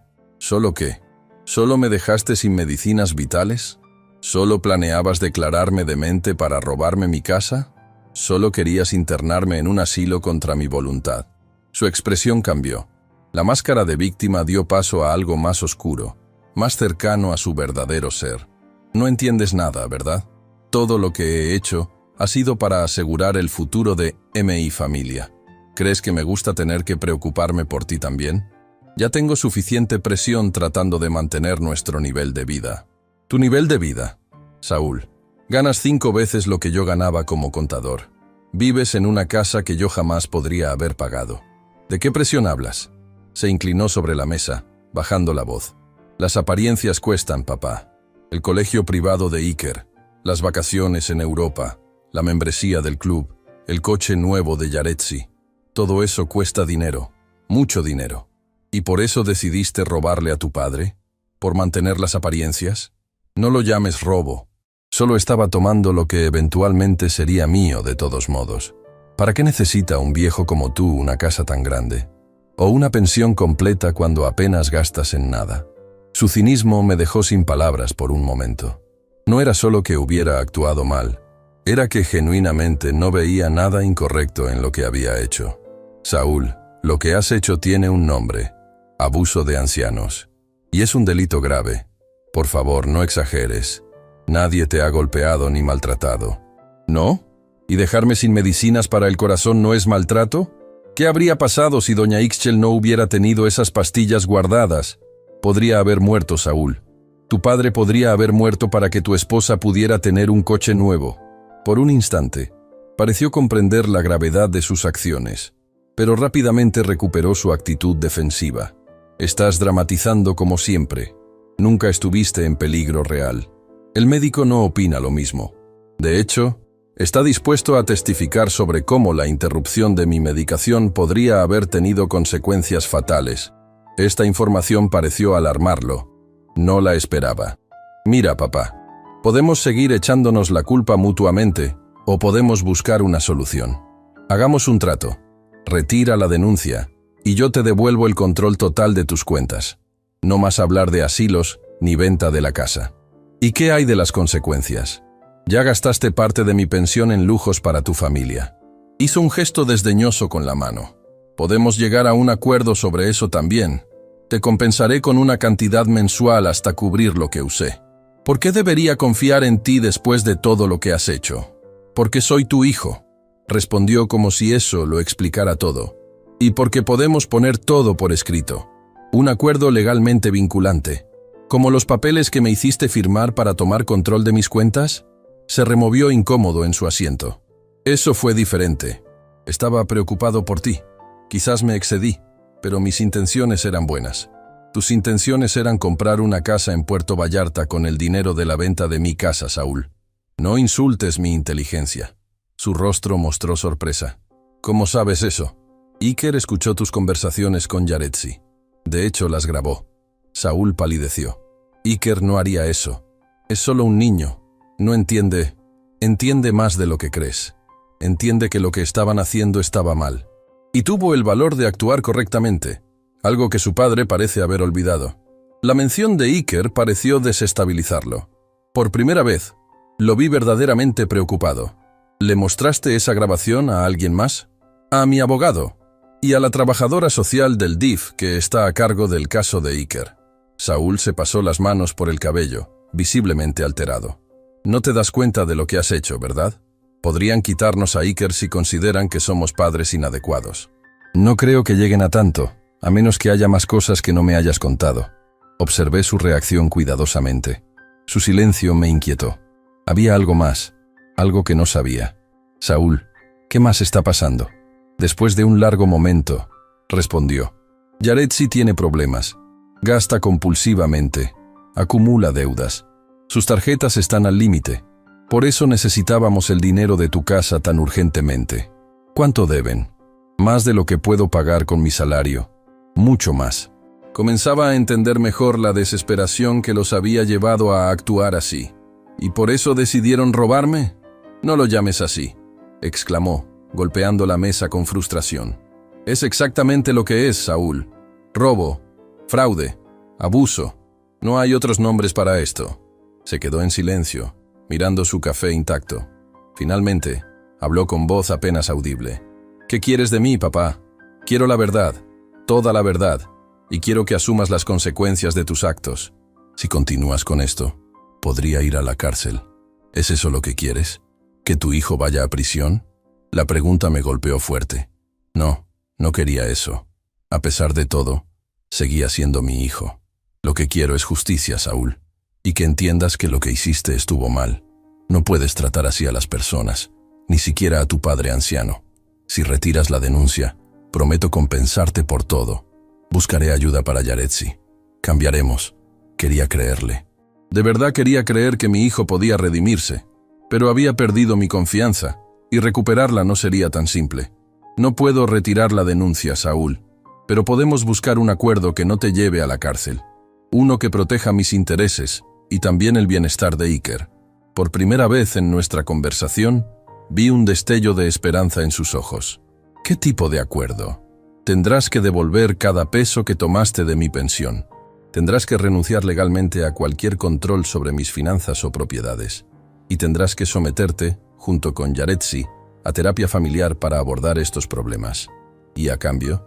qué? ¿Solo me dejaste sin medicinas vitales? ¿Solo planeabas declararme demente para robarme mi casa? ¿Solo querías internarme en un asilo contra mi voluntad? Su expresión cambió. La máscara de víctima dio paso a algo más oscuro, más cercano a su verdadero ser. No entiendes nada, ¿verdad? Todo lo que he hecho ha sido para asegurar el futuro de mi familia. ¿Crees que me gusta tener que preocuparme por ti también? Ya tengo suficiente presión tratando de mantener nuestro nivel de vida. Tu nivel de vida, Saúl. Ganas 5 veces lo que yo ganaba como contador. Vives en una casa que yo jamás podría haber pagado. ¿De qué presión hablas? Se inclinó sobre la mesa, bajando la voz. Las apariencias cuestan, papá. El colegio privado de Iker, las vacaciones en Europa, la membresía del club, el coche nuevo de Yaretsi. Todo eso cuesta dinero, mucho dinero. ¿Y por eso decidiste robarle a tu padre? ¿Por mantener las apariencias? No lo llames robo. Solo estaba tomando lo que eventualmente sería mío de todos modos. ¿Para qué necesita un viejo como tú una casa tan grande? ¿O una pensión completa cuando apenas gastas en nada? Su cinismo me dejó sin palabras por un momento. No era solo que hubiera actuado mal, era que genuinamente no veía nada incorrecto en lo que había hecho. Saúl, lo que has hecho tiene un nombre: abuso de ancianos. Y es un delito grave. Por favor, no exageres. Nadie te ha golpeado ni maltratado. ¿No? ¿Y dejarme sin medicinas para el corazón no es maltrato? ¿Qué habría pasado si doña Ixchel no hubiera tenido esas pastillas guardadas? Podría haber muerto, Saúl. Tu padre podría haber muerto para que tu esposa pudiera tener un coche nuevo. Por un instante, pareció comprender la gravedad de sus acciones, pero rápidamente recuperó su actitud defensiva. Estás dramatizando como siempre. Nunca estuviste en peligro real. El médico no opina lo mismo. De hecho, está dispuesto a testificar sobre cómo la interrupción de mi medicación podría haber tenido consecuencias fatales. Esta información pareció alarmarlo. No la esperaba. Mira, papá, podemos seguir echándonos la culpa mutuamente o podemos buscar una solución. Hagamos un trato. Retira la denuncia y yo te devuelvo el control total de tus cuentas. No más hablar de asilos ni venta de la casa. ¿Y qué hay de las consecuencias? Ya gastaste parte de mi pensión en lujos para tu familia. Hizo un gesto desdeñoso con la mano. Podemos llegar a un acuerdo sobre eso también. Te compensaré con una cantidad mensual hasta cubrir lo que usé. ¿Por qué debería confiar en ti después de todo lo que has hecho? Porque soy tu hijo, respondió como si eso lo explicara todo. Y porque podemos poner todo por escrito. Un acuerdo legalmente vinculante. ¿Como los papeles que me hiciste firmar para tomar control de mis cuentas? Se removió incómodo en su asiento. Eso fue diferente. Estaba preocupado por ti. Quizás me excedí, pero mis intenciones eran buenas. Tus intenciones eran comprar una casa en Puerto Vallarta con el dinero de la venta de mi casa, Saúl. No insultes mi inteligencia. Su rostro mostró sorpresa. ¿Cómo sabes eso? Iker escuchó tus conversaciones con Yaretsi. De hecho, las grabó. Saúl palideció. Iker no haría eso. Es solo un niño. No entiende. Entiende más de lo que crees. Entiende que lo que estaban haciendo estaba mal. Y tuvo el valor de actuar correctamente, algo que su padre parece haber olvidado. La mención de Iker pareció desestabilizarlo. Por primera vez, lo vi verdaderamente preocupado. ¿Le mostraste esa grabación a alguien más? A mi abogado y a la trabajadora social del DIF que está a cargo del caso de Iker. Saúl se pasó las manos por el cabello, visiblemente alterado. No te das cuenta de lo que has hecho, ¿verdad? Podrían quitarnos a Iker si consideran que somos padres inadecuados. No creo que lleguen a tanto, a menos que haya más cosas que no me hayas contado. Observé su reacción cuidadosamente. Su silencio me inquietó. Había algo más, algo que no sabía. Saúl, ¿qué más está pasando? Después de un largo momento, respondió. Yaretsi tiene problemas. Gasta compulsivamente. Acumula deudas. Sus tarjetas están al límite. Por eso necesitábamos el dinero de tu casa tan urgentemente. ¿Cuánto deben? Más de lo que puedo pagar con mi salario. Mucho más. Comenzaba a entender mejor la desesperación que los había llevado a actuar así. ¿Y por eso decidieron robarme? No lo llames así, exclamó, golpeando la mesa con frustración. Es exactamente lo que es, Saúl. Robo, fraude, abuso. No hay otros nombres para esto. Se quedó en silencio, mirando su café intacto. Finalmente, habló con voz apenas audible. ¿Qué quieres de mí, papá? Quiero la verdad, toda la verdad, y quiero que asumas las consecuencias de tus actos. Si continúas con esto, podría ir a la cárcel. ¿Es eso lo que quieres? ¿Que tu hijo vaya a prisión? La pregunta me golpeó fuerte. No quería eso. A pesar de todo, seguía siendo mi hijo. Lo que quiero es justicia, Saúl, y que entiendas que lo que hiciste estuvo mal. No puedes tratar así a las personas, ni siquiera a tu padre anciano. Si retiras la denuncia, prometo compensarte por todo. Buscaré ayuda para Yaretsi. Cambiaremos. Quería creerle. De verdad quería creer que mi hijo podía redimirse, pero había perdido mi confianza, y recuperarla no sería tan simple. No puedo retirar la denuncia, Saúl, pero podemos buscar un acuerdo que no te lleve a la cárcel. Uno que proteja mis intereses y también el bienestar de Iker. Por primera vez en nuestra conversación, vi un destello de esperanza en sus ojos. ¿Qué tipo de acuerdo? Tendrás que devolver cada peso que tomaste de mi pensión. Tendrás que renunciar legalmente a cualquier control sobre mis finanzas o propiedades. Y tendrás que someterte, junto con Yaretsi, a terapia familiar para abordar estos problemas. Y a cambio,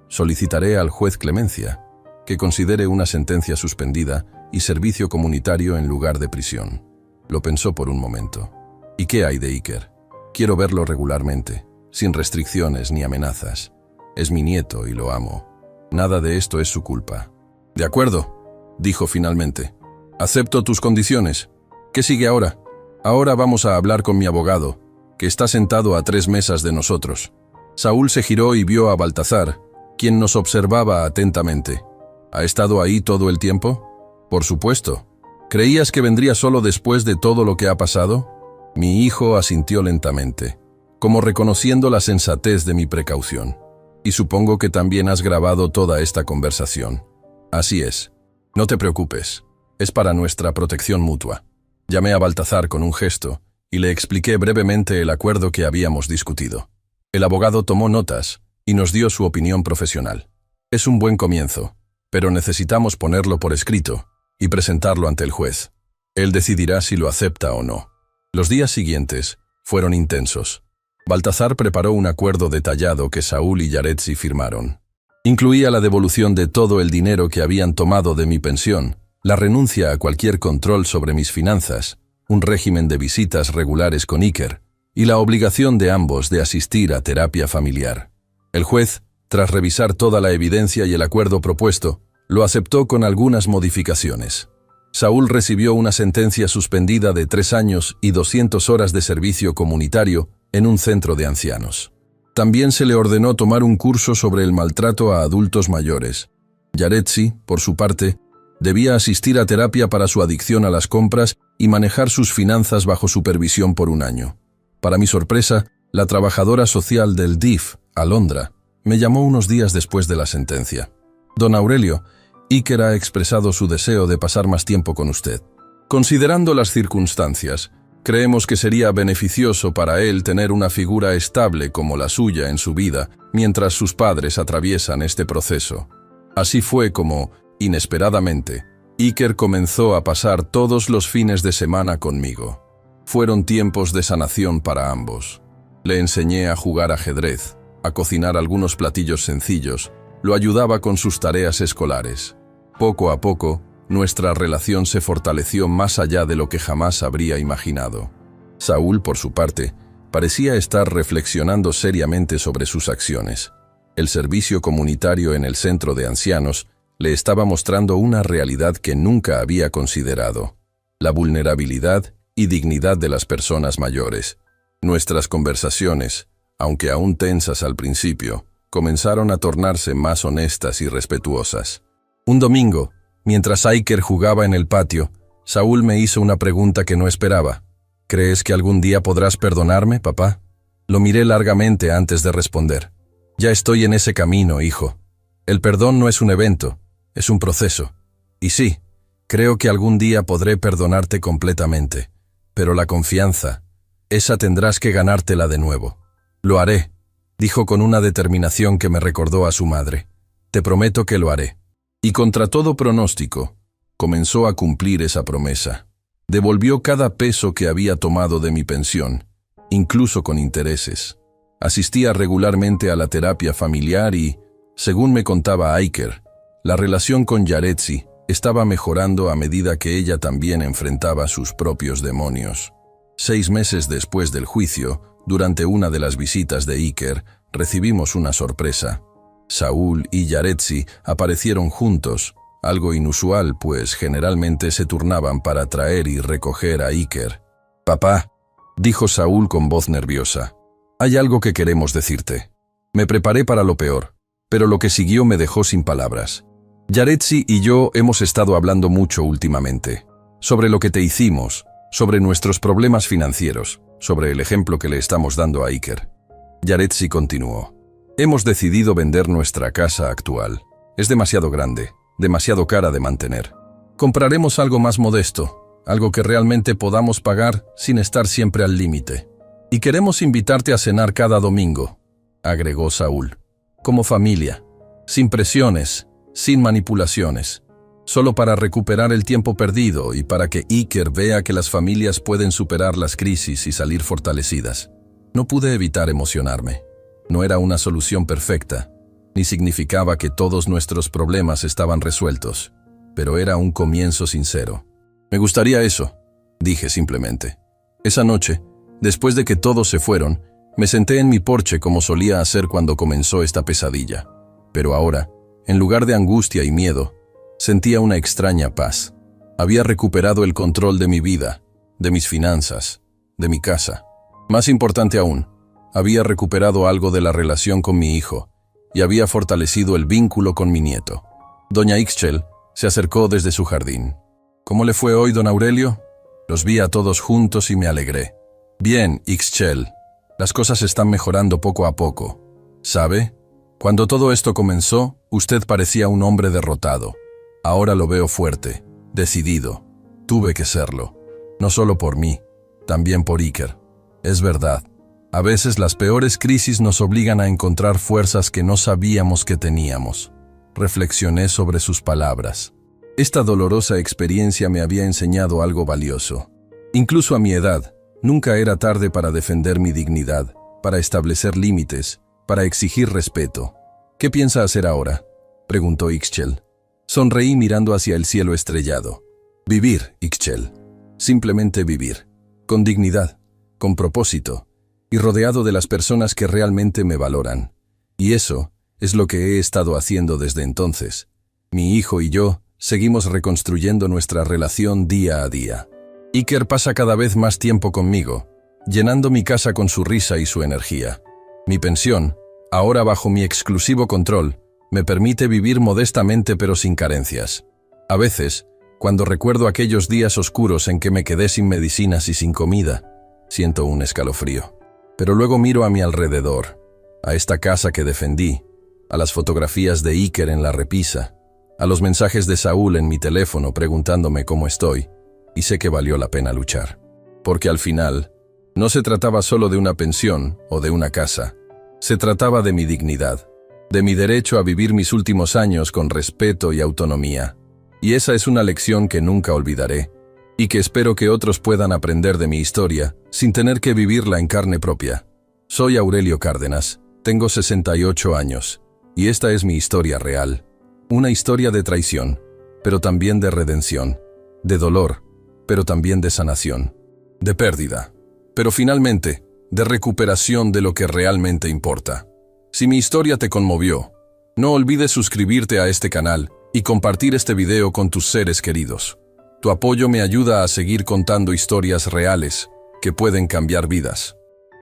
solicitaré al juez clemencia, que considere una sentencia suspendida y servicio comunitario en lugar de prisión. Lo pensó por un momento. ¿Y qué hay de Iker? Quiero verlo regularmente, sin restricciones ni amenazas. Es mi nieto y lo amo. Nada de esto es su culpa. De acuerdo, dijo finalmente. Acepto tus condiciones. ¿Qué sigue ahora? Ahora vamos a hablar con mi abogado, que está sentado a 3 mesas de nosotros. Saúl se giró y vio a Baltazar, quien nos observaba atentamente. ¿Ha estado ahí todo el tiempo? Por supuesto. ¿Creías que vendría solo después de todo lo que ha pasado? Mi hijo asintió lentamente, como reconociendo la sensatez de mi precaución. Y supongo que también has grabado toda esta conversación. Así es. No te preocupes. Es para nuestra protección mutua. Llamé a Baltazar con un gesto y le expliqué brevemente el acuerdo que habíamos discutido. El abogado tomó notas y nos dio su opinión profesional. Es un buen comienzo, pero necesitamos ponerlo por escrito y presentarlo ante el juez. Él decidirá si lo acepta o no. Los días siguientes fueron intensos. Baltazar preparó un acuerdo detallado que Saúl y Yaretsi firmaron. Incluía la devolución de todo el dinero que habían tomado de mi pensión, la renuncia a cualquier control sobre mis finanzas, un régimen de visitas regulares con Iker y la obligación de ambos de asistir a terapia familiar. El juez, tras revisar toda la evidencia y el acuerdo propuesto, lo aceptó con algunas modificaciones. Saúl recibió una sentencia suspendida de 3 años y 200 horas de servicio comunitario en un centro de ancianos. También se le ordenó tomar un curso sobre el maltrato a adultos mayores. Yaretsi, por su parte, debía asistir a terapia para su adicción a las compras y manejar sus finanzas bajo supervisión por 1 año. Para mi sorpresa, la trabajadora social del DIF, Alondra, me llamó unos días después de la sentencia. Don Aurelio, Iker ha expresado su deseo de pasar más tiempo con usted. Considerando las circunstancias, creemos que sería beneficioso para él tener una figura estable como la suya en su vida mientras sus padres atraviesan este proceso. Así fue como, inesperadamente, Iker comenzó a pasar todos los fines de semana conmigo. Fueron tiempos de sanación para ambos. Le enseñé a jugar ajedrez, a cocinar algunos platillos sencillos, lo ayudaba con sus tareas escolares. Poco a poco, nuestra relación se fortaleció más allá de lo que jamás habría imaginado. Saúl, por su parte, parecía estar reflexionando seriamente sobre sus acciones. El servicio comunitario en el centro de ancianos le estaba mostrando una realidad que nunca había considerado: la vulnerabilidad y dignidad de las personas mayores. Nuestras conversaciones, aunque aún tensas al principio, comenzaron a tornarse más honestas y respetuosas. Un domingo, mientras Iker jugaba en el patio, Saúl me hizo una pregunta que no esperaba. ¿Crees que algún día podrás perdonarme, papá? Lo miré largamente antes de responder. Ya estoy en ese camino, hijo. El perdón no es un evento, es un proceso. Y sí, creo que algún día podré perdonarte completamente. Pero la confianza, esa tendrás que ganártela de nuevo. Lo haré, dijo con una determinación que me recordó a su madre. Te prometo que lo haré. Y contra todo pronóstico, comenzó a cumplir esa promesa. Devolvió cada peso que había tomado de mi pensión, incluso con intereses. Asistía regularmente a la terapia familiar y, según me contaba Iker, la relación con Yaretsi estaba mejorando a medida que ella también enfrentaba sus propios demonios. 6 meses después del juicio, durante una de las visitas de Iker, recibimos una sorpresa. Saúl y Yaretsi aparecieron juntos, algo inusual pues generalmente se turnaban para traer y recoger a Iker. «Papá», dijo Saúl con voz nerviosa, «hay algo que queremos decirte. Me preparé para lo peor, pero lo que siguió me dejó sin palabras. Yaretsi y yo hemos estado hablando mucho últimamente, sobre lo que te hicimos, sobre nuestros problemas financieros, sobre el ejemplo que le estamos dando a Iker». Yaretsi continuó. «Hemos decidido vender nuestra casa actual. Es demasiado grande, demasiado cara de mantener. Compraremos algo más modesto, algo que realmente podamos pagar sin estar siempre al límite. Y queremos invitarte a cenar cada domingo», agregó Saúl. «Como familia, sin presiones, sin manipulaciones, solo para recuperar el tiempo perdido y para que Iker vea que las familias pueden superar las crisis y salir fortalecidas». No pude evitar emocionarme. No era una solución perfecta, ni significaba que todos nuestros problemas estaban resueltos, pero era un comienzo sincero. «Me gustaría eso», dije simplemente. Esa noche, después de que todos se fueron, me senté en mi porche como solía hacer cuando comenzó esta pesadilla. Pero ahora, en lugar de angustia y miedo, sentía una extraña paz. Había recuperado el control de mi vida, de mis finanzas, de mi casa. Más importante aún, había recuperado algo de la relación con mi hijo y había fortalecido el vínculo con mi nieto. Doña Ixchel se acercó desde su jardín. «¿Cómo le fue hoy, don Aurelio?» Los vi a todos juntos y me alegré. «Bien, Ixchel. Las cosas están mejorando poco a poco. ¿Sabe? Cuando todo esto comenzó, usted parecía un hombre derrotado. Ahora lo veo fuerte, decidido. Tuve que serlo. No solo por mí, también por Iker. Es verdad. A veces las peores crisis nos obligan a encontrar fuerzas que no sabíamos que teníamos». Reflexioné sobre sus palabras. Esta dolorosa experiencia me había enseñado algo valioso. Incluso a mi edad, nunca era tarde para defender mi dignidad, para establecer límites, para exigir respeto. «¿Qué piensa hacer ahora?», preguntó Ixchel. Sonreí mirando hacia el cielo estrellado. «Vivir, Ixchel. Simplemente vivir. Con dignidad, con propósito, y rodeado de las personas que realmente me valoran. Y eso es lo que he estado haciendo desde entonces. Mi hijo y yo seguimos reconstruyendo nuestra relación día a día. Iker pasa cada vez más tiempo conmigo, llenando mi casa con su risa y su energía. Mi pensión, ahora bajo mi exclusivo control, me permite vivir modestamente pero sin carencias. A veces, cuando recuerdo aquellos días oscuros en que me quedé sin medicinas y sin comida, siento un escalofrío. Pero luego miro a mi alrededor, a esta casa que defendí, a las fotografías de Iker en la repisa, a los mensajes de Saúl en mi teléfono preguntándome cómo estoy, y sé que valió la pena luchar. Porque al final, no se trataba solo de una pensión o de una casa, se trataba de mi dignidad, de mi derecho a vivir mis últimos años con respeto y autonomía. Y esa es una lección que nunca olvidaré, y que espero que otros puedan aprender de mi historia sin tener que vivirla en carne propia. Soy Aurelio Cárdenas, tengo 68 años, y esta es mi historia real. Una historia de traición, pero también de redención, de dolor, pero también de sanación, de pérdida, pero finalmente, de recuperación de lo que realmente importa. Si mi historia te conmovió, no olvides suscribirte a este canal y compartir este video con tus seres queridos. Tu apoyo me ayuda a seguir contando historias reales que pueden cambiar vidas.